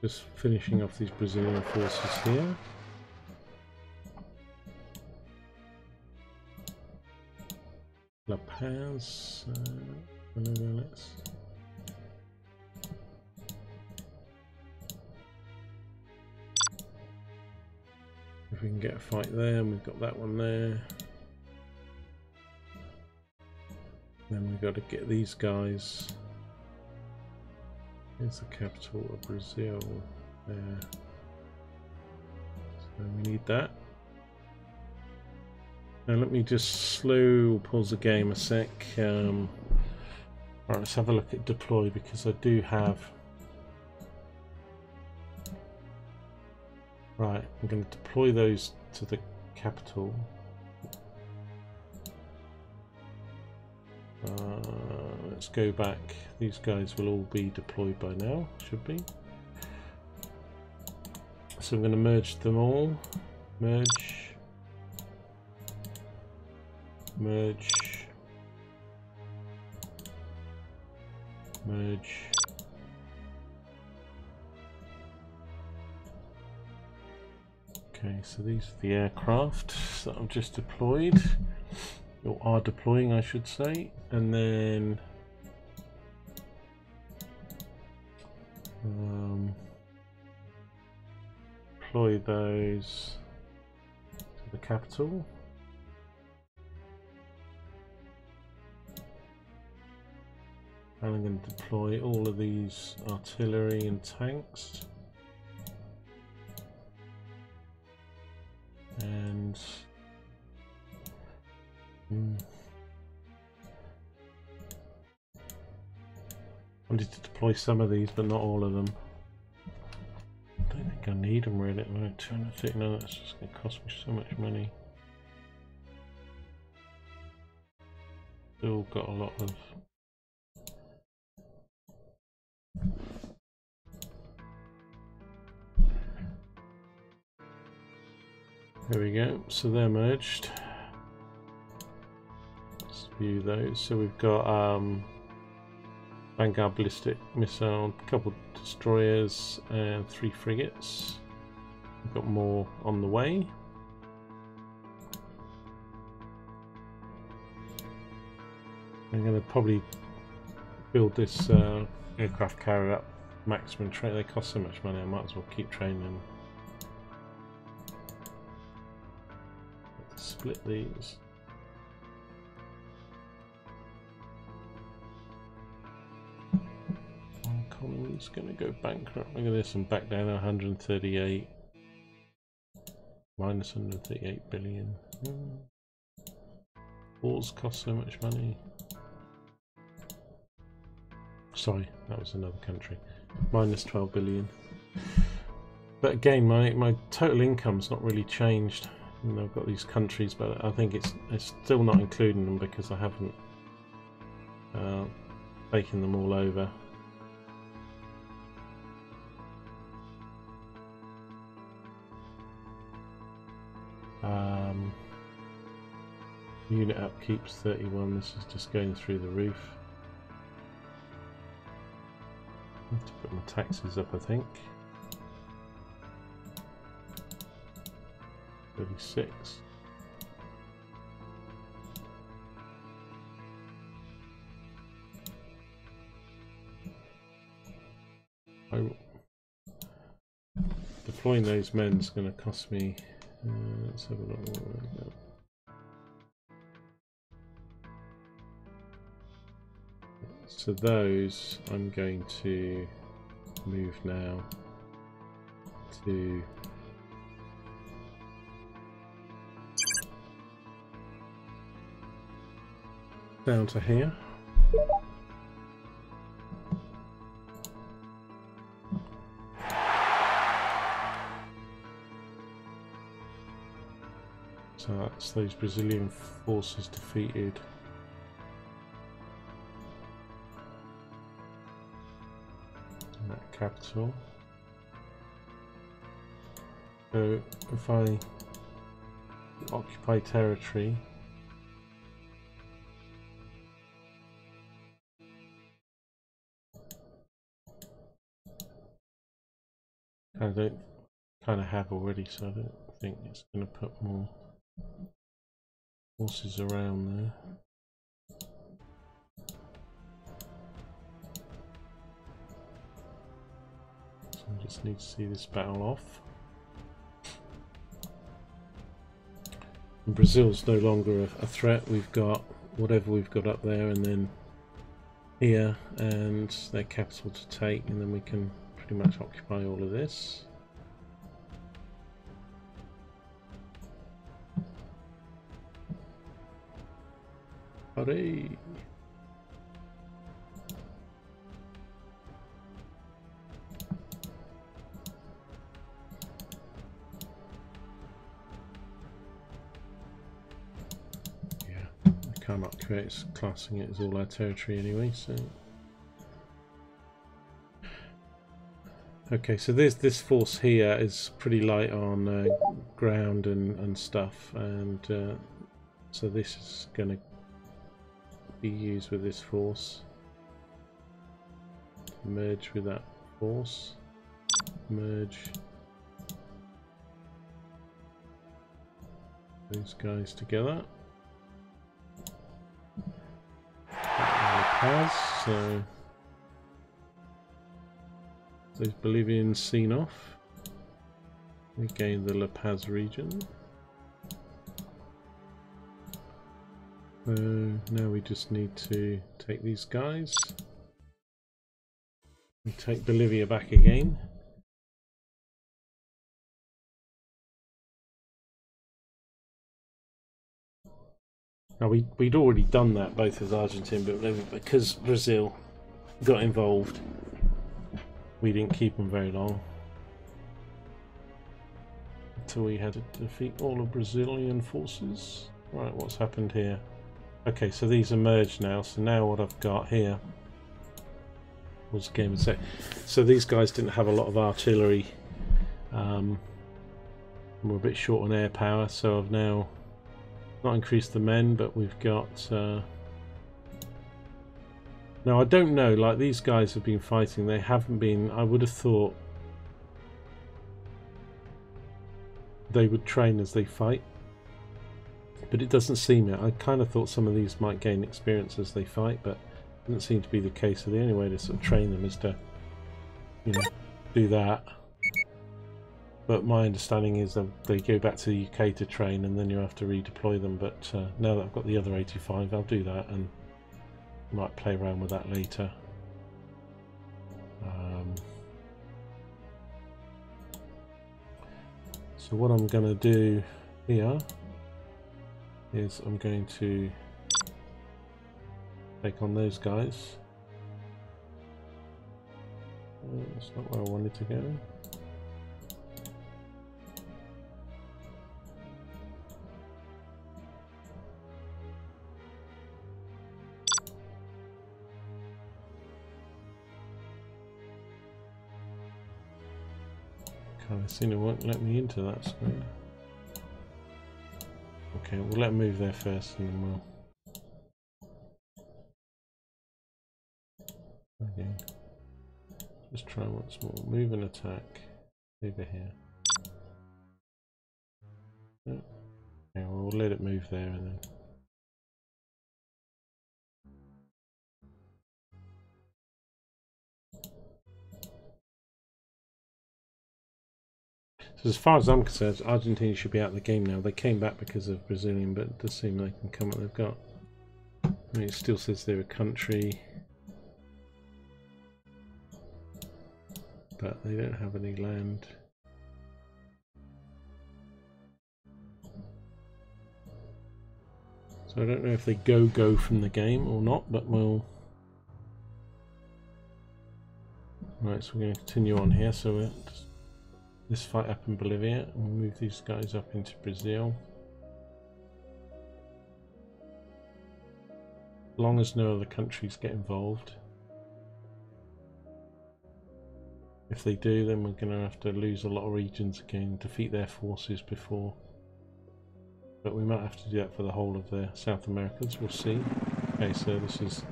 Just finishing off these Brazilian forces here. La Paz, let's... If we can get a fight there, and we've got that one there. Then we've got to get these guys. Here's the capital of Brazil. There. So we need that. Now let me just slow pause the game a sec. Alright, let's have a look at deploy, because I do have... Right, I'm going to deploy those to the capital. let's go back. These guys will all be deployed by now, should be. So I'm going to merge them all. Merge. Merge. Merge. Okay, so these are the aircraft that I've just deployed, or are deploying I should say, and then deploy those to the capital. And I'm going to deploy all of these artillery and tanks. And wanted to deploy some of these, but not all of them. I don't think I need them really at the moment. 239, that's just going to cost me so much money. Still got a lot of. There we go, so they're merged. Let's view those. So we've got Vanguard ballistic missile, a couple destroyers, and 3 frigates. We've got more on the way. I'm going to probably build this aircraft carrier up maximum train. They cost so much money, I might as well keep training them. Split these. One column's going to go bankrupt. Look at this, and back down to 138. Minus 138 billion. Wars cost so much money. Sorry, that was another country. Minus 12 billion. But again, my total income's not really changed. And I've got these countries, but I think it's still not including them because I haven't taken them all over. Unit upkeep's 31. This is just going through the roof. I have to put my taxes up, I think. 36. Deploying those men is going to cost me. Let's have a look. So those I'm going to move now to down to here. So that's those Brazilian forces defeated. In that capital. So if I occupy territory, I don't kind of have already, so I don't think it's going to put more forces around there. So I just need to see this battle off. And Brazil's no longer a threat. We've got whatever we've got up there, and then here, and their capital to take, and then we can pretty much occupy all of this. Hooray! can't occupy it, it's classing it as all our territory anyway, so... Okay, so this force here is pretty light on ground and stuff, and so this is going to be used with this force. Merge with that force. Merge those guys together. So those Bolivians seen off. We gain the La Paz region. So now we just need to take these guys and take Bolivia back again. Now we'd already done that both as Argentina, but because Brazil got involved, we didn't keep them very long until we had to defeat all of Brazilian forces. Right, what's happened here? Okay, so these are merged now. So now what I've got here was game and set. So these guys didn't have a lot of artillery. We're a bit short on air power, so I've now not increased the men, but we've got. Now I don't know. Like these guys have been fighting. They haven't been. I would have thought they would train as they fight. But it doesn't seem it. I kind of thought some of these might gain experience as they fight, but it doesn't seem to be the case. So the only way to sort of train them is to, you know, do that. But my understanding is that they go back to the UK to train, and then you have to redeploy them. But now that I've got the other 85, I'll do that, and might play around with that later. So what I'm going to do here is I'm going to take on those guys. That's not where I wanted to go. Kind of seen it won't let me into that screen. Okay, we'll let them move there first, and then we'll. Okay. Just try once more. Move and attack over here. Okay, well, we'll let it move there, and then. So as far as I'm concerned, Argentina should be out of the game now. They came back because of Brazilian, but it does seem they can come what they've got. I mean, it still says they're a country, but they don't have any land. So I don't know if they go from the game or not, but we'll. Right, so we're going to continue on here. So we're just this fight up in Bolivia, and we'll move these guys up into Brazil. As long as no other countries get involved. If they do, then we're going to have to lose a lot of regions again, defeat their forces before. But we might have to do that for the whole of the South Americas, we'll see. Okay, so this is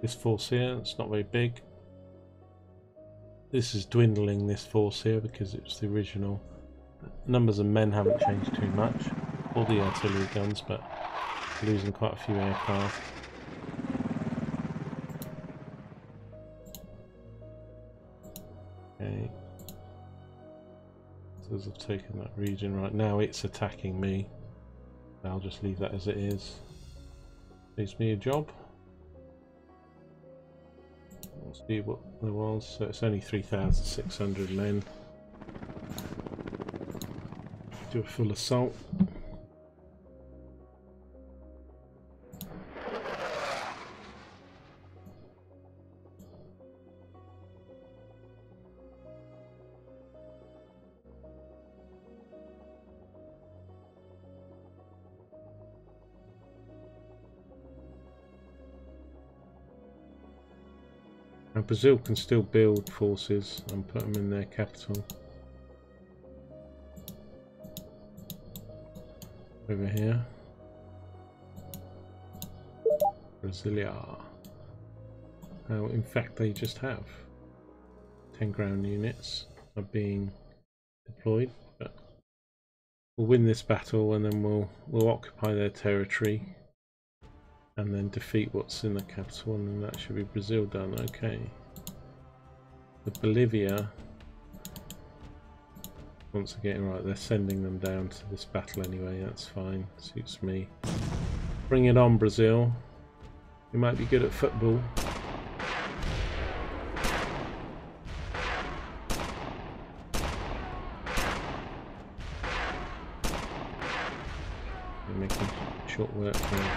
this force here, it's not very big. This is dwindling, this force here, because it's the original. Numbers of men haven't changed too much. All the artillery guns, but losing quite a few aircraft. Okay. So as I've taken that region, right now it's attacking me. I'll just leave that as it is. Leaves me a job. Let's see what there was. So it's only 3,600 men. Do a full assault. Now Brazil can still build forces and put them in their capital. Over here. Brasilia. Now in fact they just have 10 ground units are being deployed, but we'll win this battle and then we'll occupy their territory and then defeat what's in the capital, and then that should be Brazil done. Okay. The Bolivia, once again, right, they're sending them down to this battle anyway, that's fine, suits me. Bring it on, Brazil. You might be good at football. You're making short work here.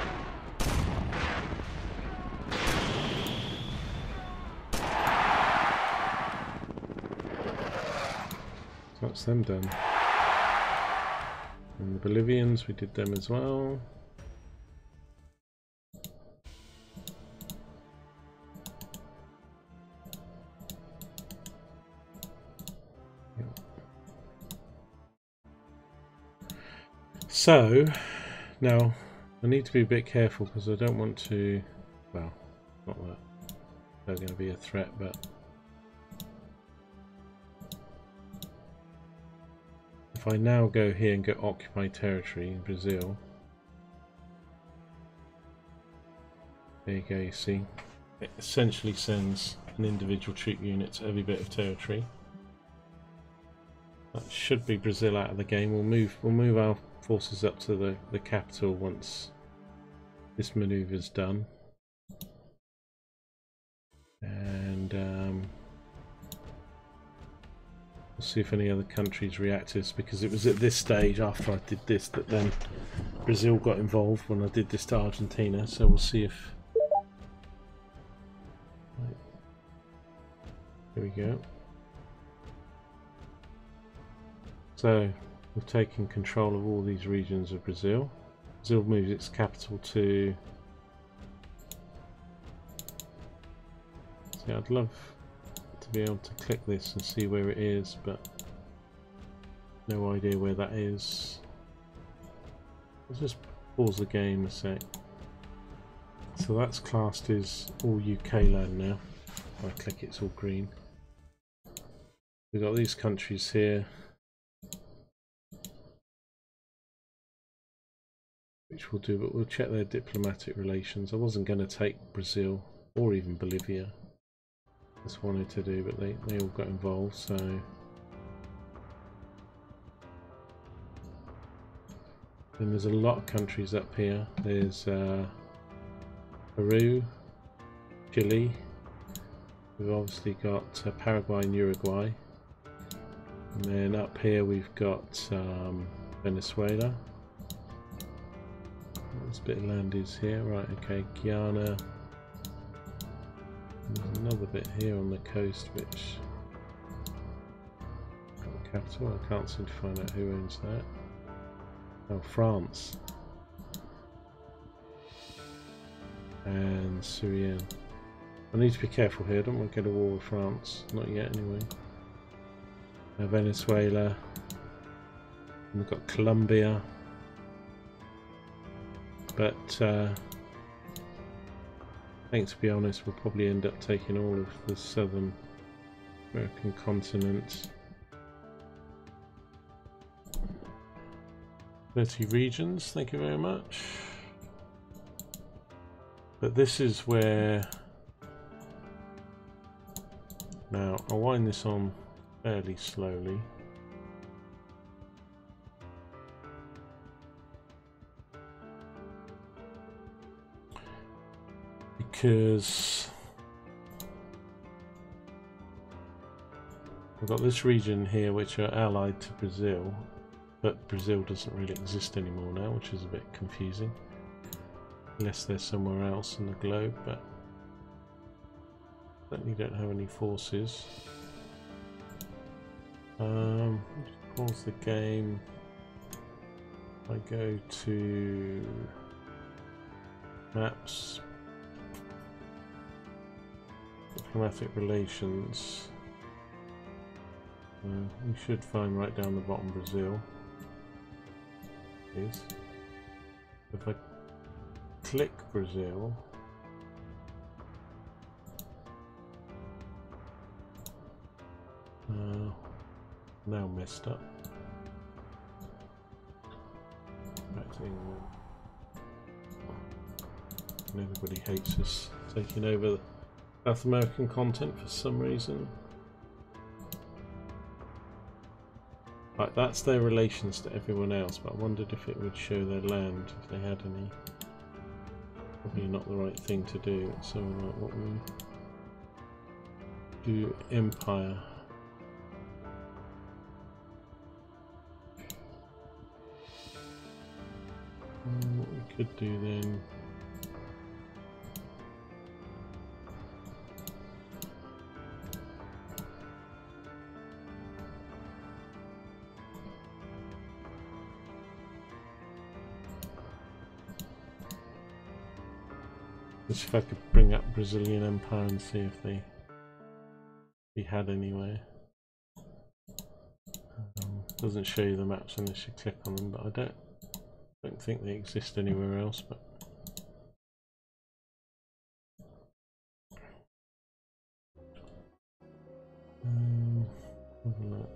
That's them done. And the Bolivians, we did them as well. Yep. So now I need to be a bit careful because I don't want to, well, not that they're going to be a threat, but if I now go here and go occupy territory in Brazil, there you go, you see, it essentially sends an individual troop unit to every bit of territory. That should be Brazil out of the game. We'll move our forces up to the capital once this manoeuvre's done. And we'll see if any other countries react to this, because it was at this stage after I did this that then Brazil got involved when I did this to Argentina, so we'll see if... Right. Here we go. So we've taken control of all these regions of Brazil. Brazil moves its capital to... See, I'd love to be able to click this and see where it is, but no idea where that is. Let's just pause the game a sec. So that's classed as all UK land now. If I click it's all green. We've got these countries here, which we'll do, but we'll check their diplomatic relations. I wasn't going to take Brazil or even Bolivia. Just wanted to do, but they all got involved, so then there's a lot of countries up here. There's Peru, Chile, we've obviously got Paraguay and Uruguay, and then up here we've got Venezuela. This bit of land is here, right, okay, Guyana. There's another bit here on the coast which capital, I can't seem to find out who owns that. Oh, France and Suriname. I need to be careful here, I don't want to get a war with France, not yet anyway. Venezuela, and we've got Colombia, but I think, to be honest, we'll probably end up taking all of the southern American continent. 30 regions, thank you very much. But this is where... Now, I'll wind this on fairly slowly. Because we've got this region here which are allied to Brazil, but Brazil doesn't really exist anymore now, which is a bit confusing, unless they're somewhere else in the globe, but certainly don't have any forces. Just pause the game. I go to maps. diplomatic relations. We should find right down the bottom Brazil. Is if I click Brazil, now messed up. Back to England. And everybody hates us taking over South American content for some reason. Right, that's their relations to everyone else, but I wondered if it would show their land, if they had any. Probably not the right thing to do, so what we do, empire. What we could do then, just if I could bring up Brazilian Empire and see if they had anywhere. Doesn't show you the maps unless you click on them, but I don't think they exist anywhere else. But have a look.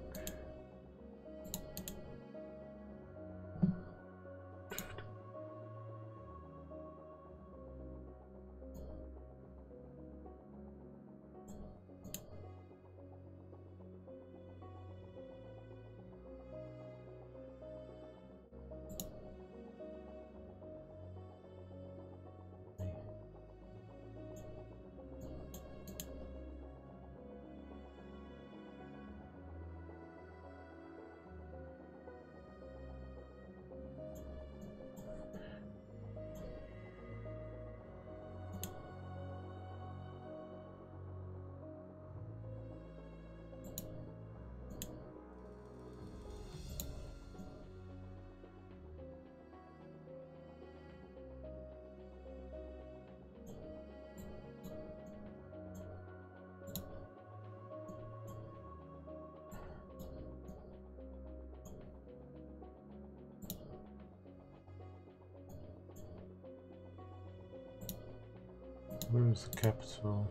Where was the capital?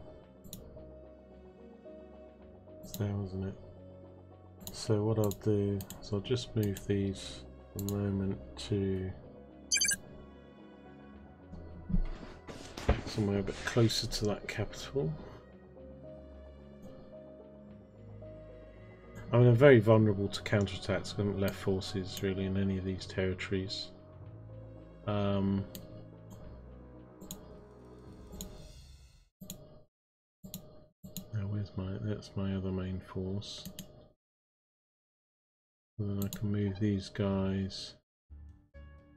It's there, wasn't it? So what I'll do is I'll just move these for the moment to somewhere a bit closer to that capital. I mean, I'm very vulnerable to counterattacks. I haven't left forces really in any of these territories. That's my other main force. And then I can move these guys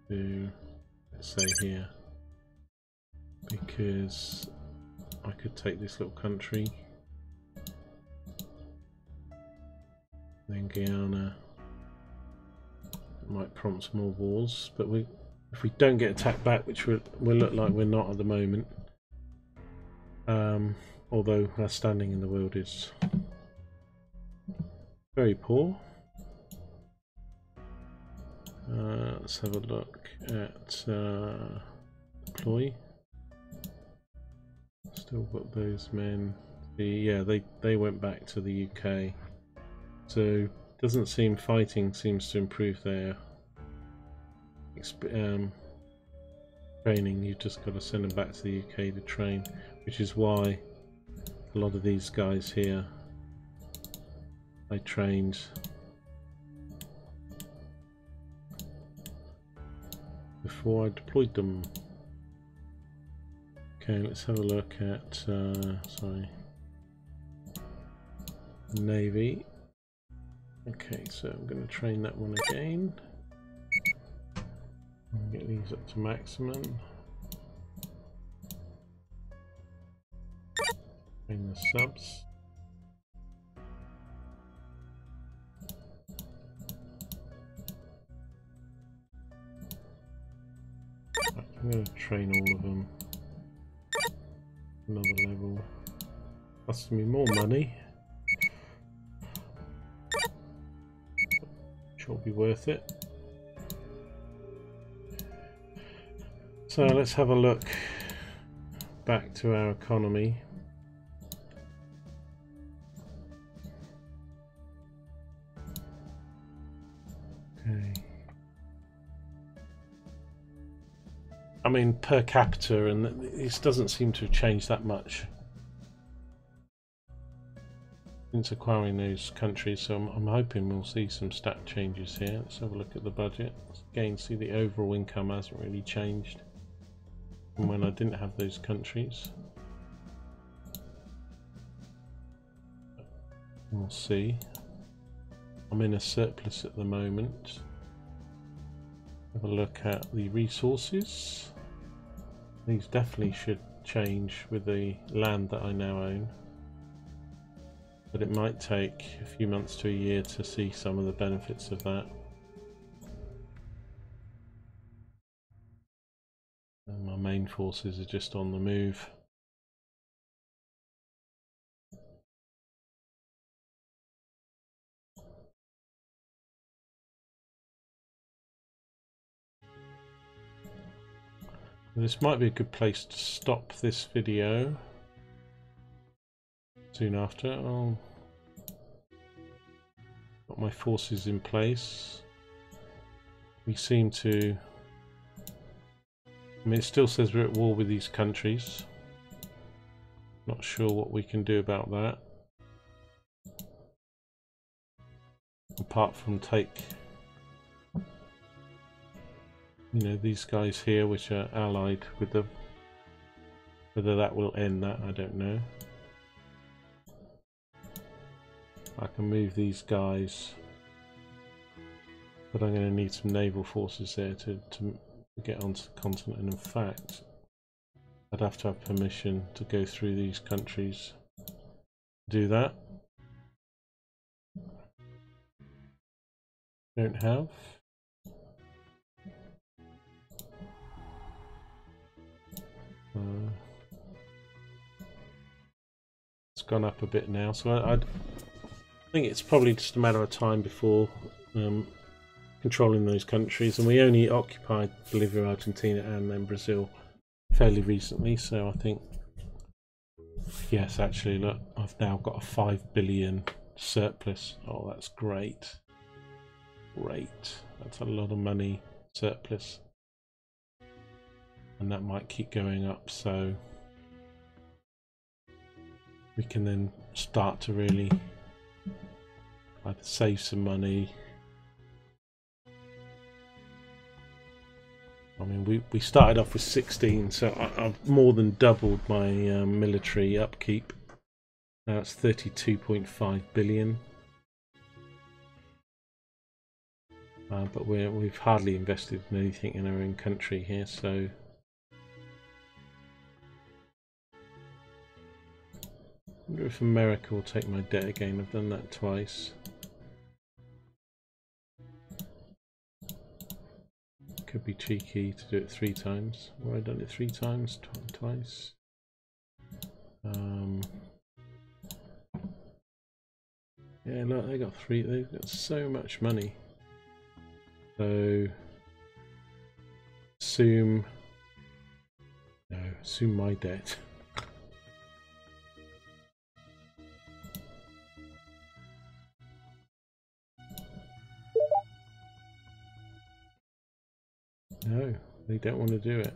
to, let's say, here, because I could take this little country, then Guyana. It might prompt some more wars, but if we don't get attacked back, which will look like we're not at the moment. Although our standing in the world is very poor. Let's have a look at deploy. Still got those men. Yeah, they went back to the UK. So doesn't seem fighting seems to improve their training. You've just got to send them back to the UK to train, which is why a lot of these guys here I trained before I deployed them. Okay, let's have a look at sorry, Navy. Okay, so I'm going to train that one again. Get these up to maximum. Train the subs. I'm going to train all of them. Another level. Costing me more money. Sure, will be worth it. So let's have a look back to our economy. Okay. I mean, per capita, and this doesn't seem to have changed that much since acquiring those countries, so I'm hoping we'll see some stat changes here. Let's have a look at the budget. Again, see the overall income hasn't really changed from when I didn't have those countries. We'll see. I'm in a surplus at the moment. Have a look at the resources. These definitely should change with the land that I now own. But it might take a few months to a year to see some of the benefits of that. And my main forces are just on the move. This might be a good place to stop this video. Soon after, I'll got my forces in place. We seem to, I mean, it still says we're at war with these countries. Not sure what we can do about that, apart from take, you know, these guys here which are allied with them. Whether that will end that, I don't know. I can move these guys, but I'm going to need some naval forces there to get onto the continent, and in fact I'd have to have permission to go through these countries. Do that. Don't have. It's gone up a bit now, so I think it's probably just a matter of time before controlling those countries, and we only occupied Bolivia, Argentina and then Brazil fairly recently, so I think, yes, actually look, I've now got a 5 billion surplus. Oh, that's great. Great. That's a lot of money surplus. And that might keep going up, so we can then start to really either save some money. I mean, we started off with 16, so I've more than doubled my military upkeep. Now it's 32.5 billion. But we've hardly invested in anything in our own country here, so I wonder if America will take my debt again. I've done that twice. Could be cheeky to do it 3 times. Or I've done it 3 times, twice. Yeah, look, they got 3. They've got so much money. So assume my debt. No, they don't want to do it.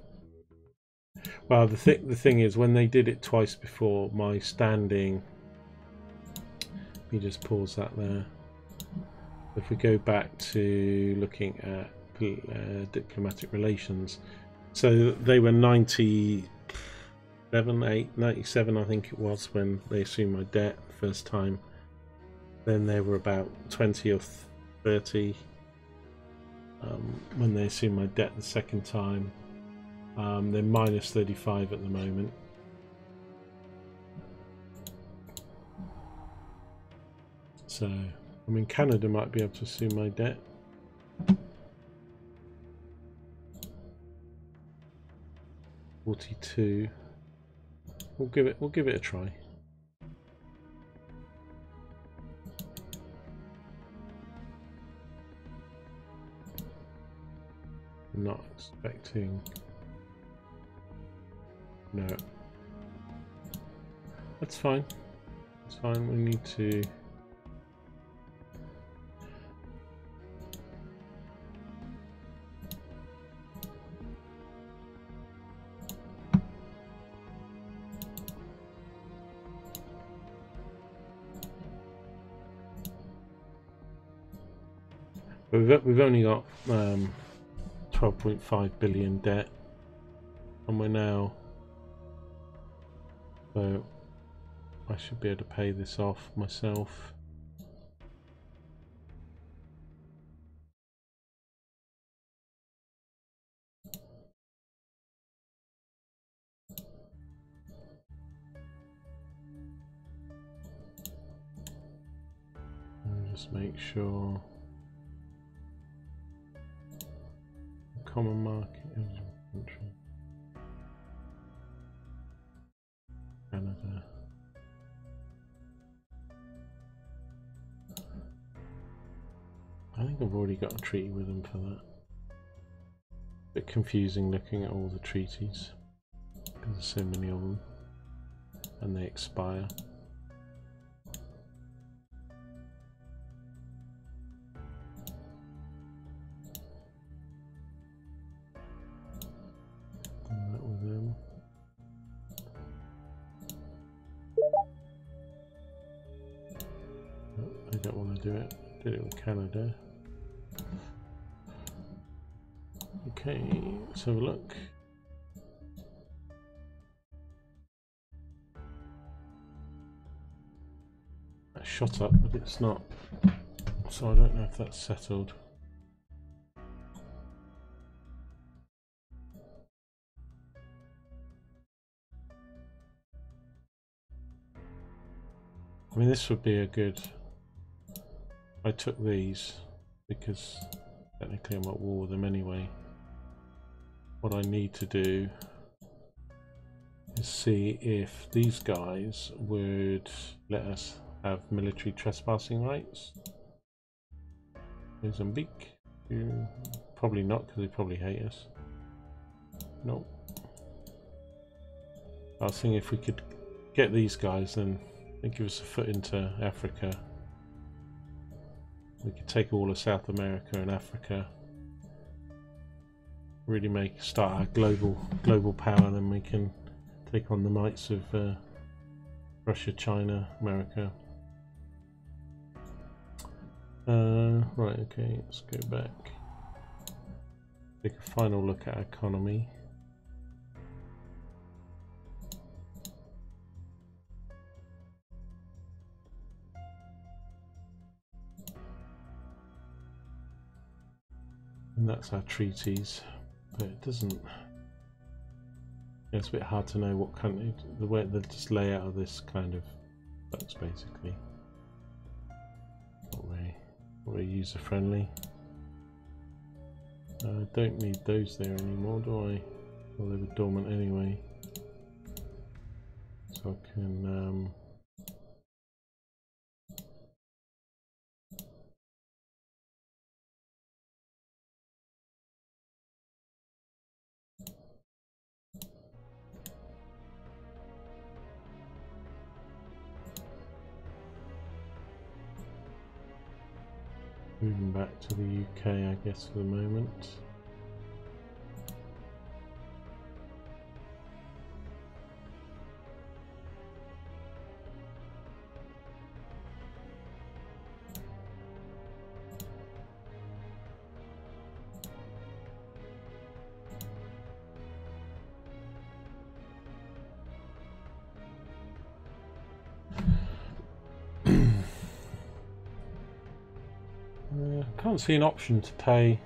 Well, the thing is, when they did it twice before, my standing. Let me just pause that there. If we go back to looking at diplomatic relations, so they were 97, 97, I think it was, when they assumed my debt the first time. Then they were about 20 or 30 when they assumed my debt the second time. They're minus 35 at the moment. So, I mean, Canada might be able to assume my debt. 42. We'll give it a try. I'm not expecting. No. That's fine. It's fine. We need to. We've only got 12.5 billion debt, and we're now. So I should be able to pay this off myself. And just make sure. Common market country. Canada. I think I've already got a treaty with them for that. Bit confusing looking at all the treaties because there's so many of them and they expire. And that with them. Oh, I don't want to do it. Did it with Canada. Okay, let's have a look. That shot up, but it's not. So I don't know if that's settled. I mean, this would be a good. I took these because technically I'm at war with them anyway. What I need to do is see if these guys would let us have military trespassing rights. Mozambique? Probably not, because they probably hate us. Nope. I was thinking if we could get these guys, then they'd give us a foot into Africa. We could take all of South America and Africa. Really start our global power, then we can take on the mights of Russia, China, America. Right, okay, let's go back. Take a final look at our economy. And that's our treaties, but it doesn't. It's a bit hard to know what country, the way the just layout of this kind of looks basically. Not very user friendly. I don't need those there anymore, do I? Well, they were dormant anyway. So I can. Moving back to the UK, I guess, for the moment. I can't see an option to pay.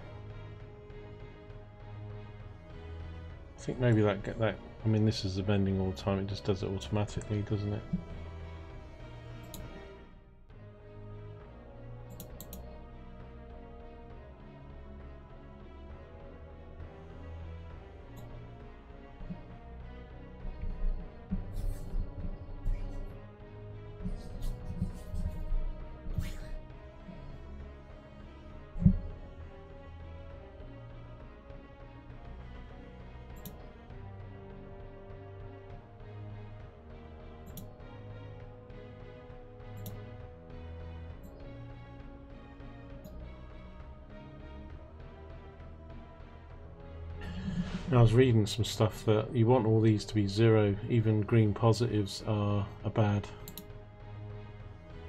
I think maybe that. I mean, this is the bending all the time. It just does it automatically, doesn't it? I was reading some stuff that you want all these to be 0, even green positives are bad,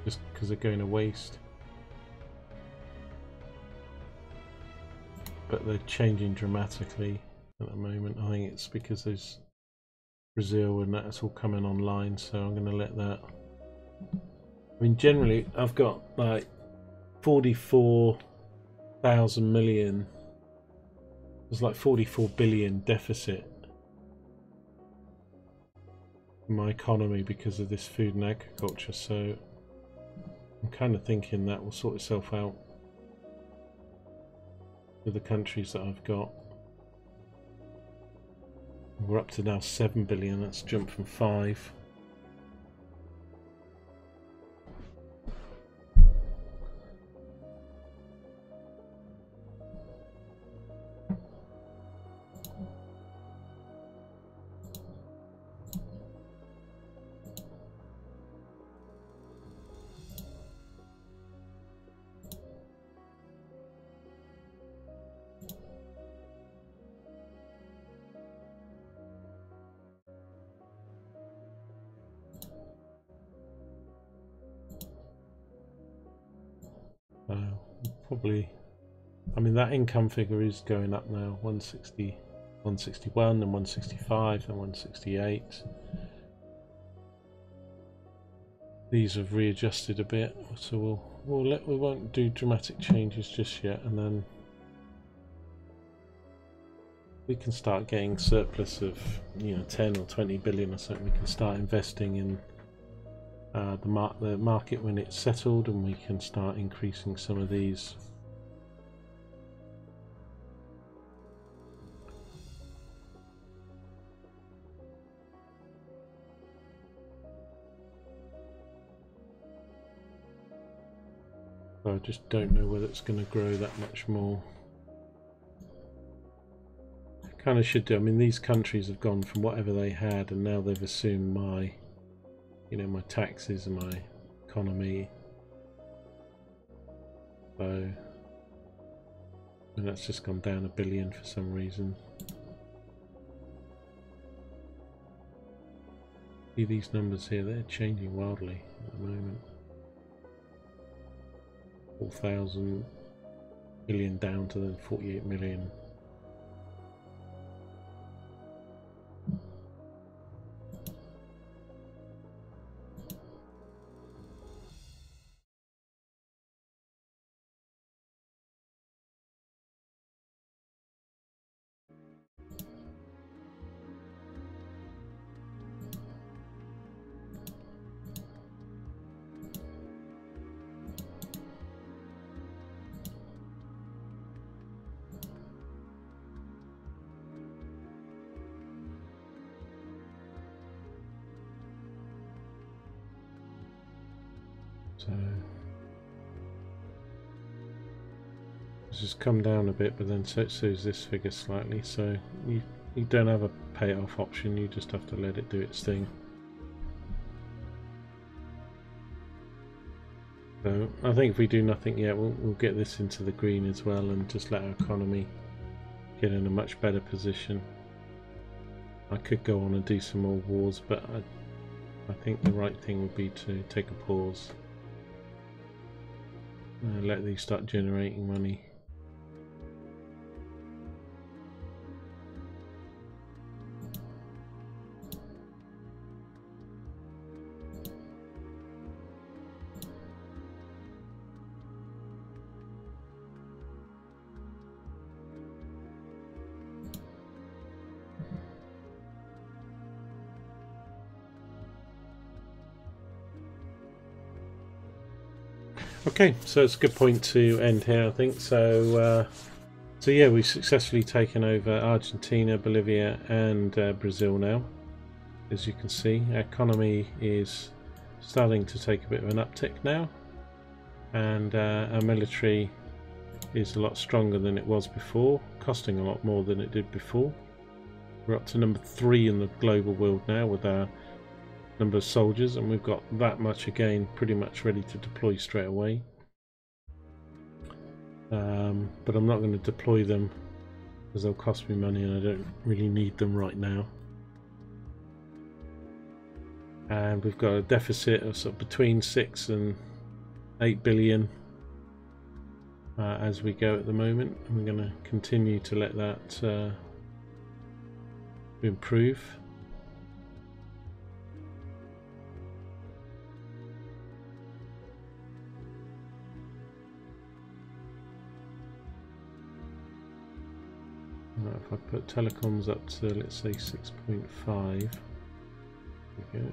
just because they're going to waste. But they're changing dramatically at the moment. I think it's because there's Brazil and that's all coming online, so I'm going to let that. I mean, generally I've got like 44,000 million. There's like 44 billion deficit in my economy because of this food and agriculture, so I'm kind of thinking that will sort itself out with the countries that I've got. We're up to now 7 billion, that's jumped from 5. Probably, I mean, that income figure is going up now, 160, 161 and 165 and 168. These have readjusted a bit, so we won't do dramatic changes just yet, and then we can start getting surplus of 10 or 20 billion or something. We can start investing in the market when it's settled, and we can start increasing some of these. I just don't know whether it's going to grow that much more. Kind of should do. I mean, these countries have gone from whatever they had, and now they've assumed my my taxes and my economy. So, and that's just gone down 1 billion for some reason. See these numbers here, they're changing wildly at the moment. 4,000 million down to then 48 million. So this has come down a bit, but then so is this figure slightly. So you don't have a payoff option, you just have to let it do its thing. So I think if we do nothing yet, we'll get this into the green as well, and just let our economy get in a much better position. I could go on and do some more wars, but I think the right thing would be to take a pause. Let these start generating money. Okay, so it's a good point to end here, I think. So yeah, we've successfully taken over Argentina, Bolivia, and Brazil now. As you can see, our economy is starting to take a bit of an uptick now, and our military is a lot stronger than it was before, costing a lot more than it did before. We're up to number 3 in the global world now with our number of soldiers, and we've got that much again pretty much ready to deploy straight away. But I'm not going to deploy them because they'll cost me money and I don't really need them right now. And we've got a deficit of sort of between 6 and 8 billion as we go at the moment, and we're going to continue to let that improve. If I put telecoms up to, let's say, 6.5, there we go.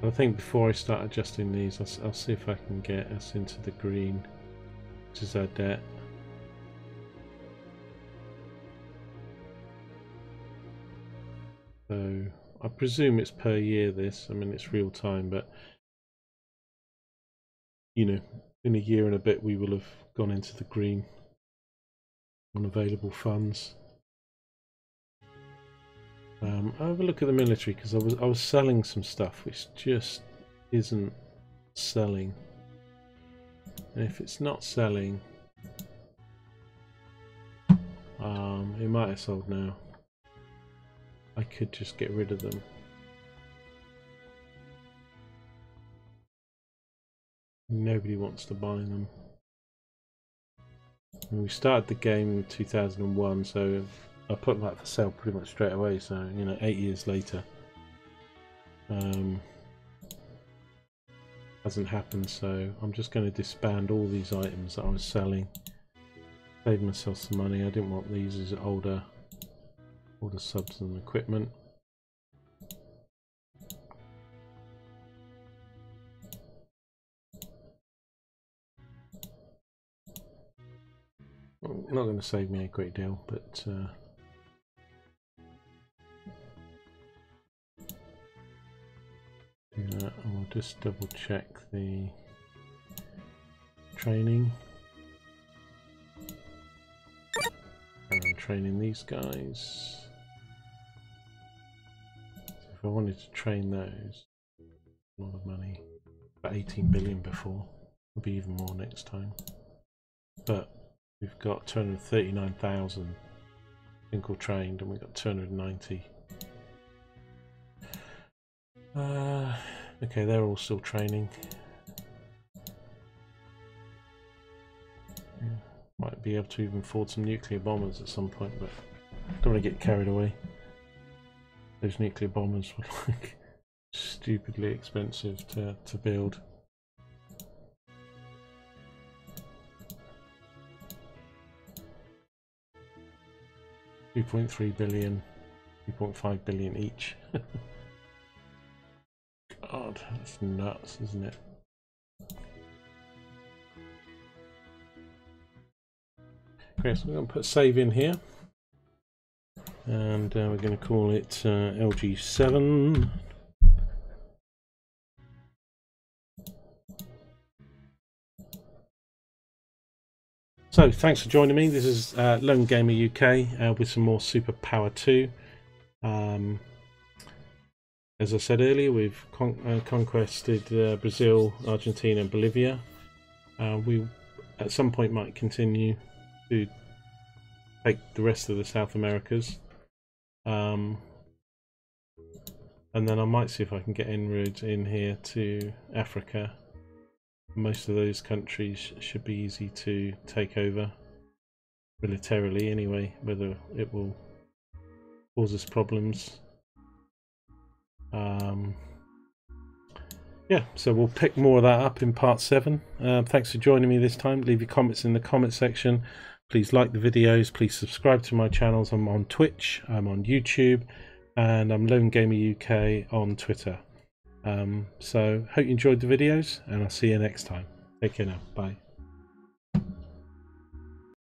I think before I start adjusting these, I'll see if I can get us into the green, which is our debt. So I presume it's per year this, I mean it's real time, but you know, in a year and a bit we will have gone into the green on available funds. I'll have a look at the military, because I was selling some stuff which just isn't selling, and if it's not selling, it might have sold now. I could just get rid of them. Nobody wants to buy them. And we started the game in 2001, so I put that for sale pretty much straight away. So you know, 8 years later, hasn't happened. So I'm just going to disband all these items that I was selling, save myself some money. I didn't want these as older subs and equipment. Not going to save me a great deal, but I'll just double check the training. And I'm training these guys. So if I wanted to train those, a lot of money. About 18 billion before, will be even more next time. But we've got 239,000 single trained, and we've got 290. Okay, they're all still training. Might be able to even afford some nuclear bombers at some point, but don't want to get carried away. Those nuclear bombers were like stupidly expensive to build. $2.3 billion, 2.5 billion each. God, that's nuts, isn't it? Okay, so we're going to put save in here, and we're going to call it LG7. So thanks for joining me. This is Lone Gamer UK with some more SuperPower 2. As I said earlier, we've conquested Brazil, Argentina and Bolivia. We at some point might continue to take the rest of the South Americas. And then I might see if I can get inroads in here to Africa. Most of those countries should be easy to take over militarily anyway, whether it will cause us problems. Yeah, so we'll pick more of that up in part 7. Thanks for joining me this time. Leave your comments in the comment section. Please like the videos. Please subscribe to my channels. I'm on Twitch, I'm on YouTube, and I'm Lone Gamer UK on Twitter. So hope you enjoyed the videos, and I'll see you next time. Take care now. Bye.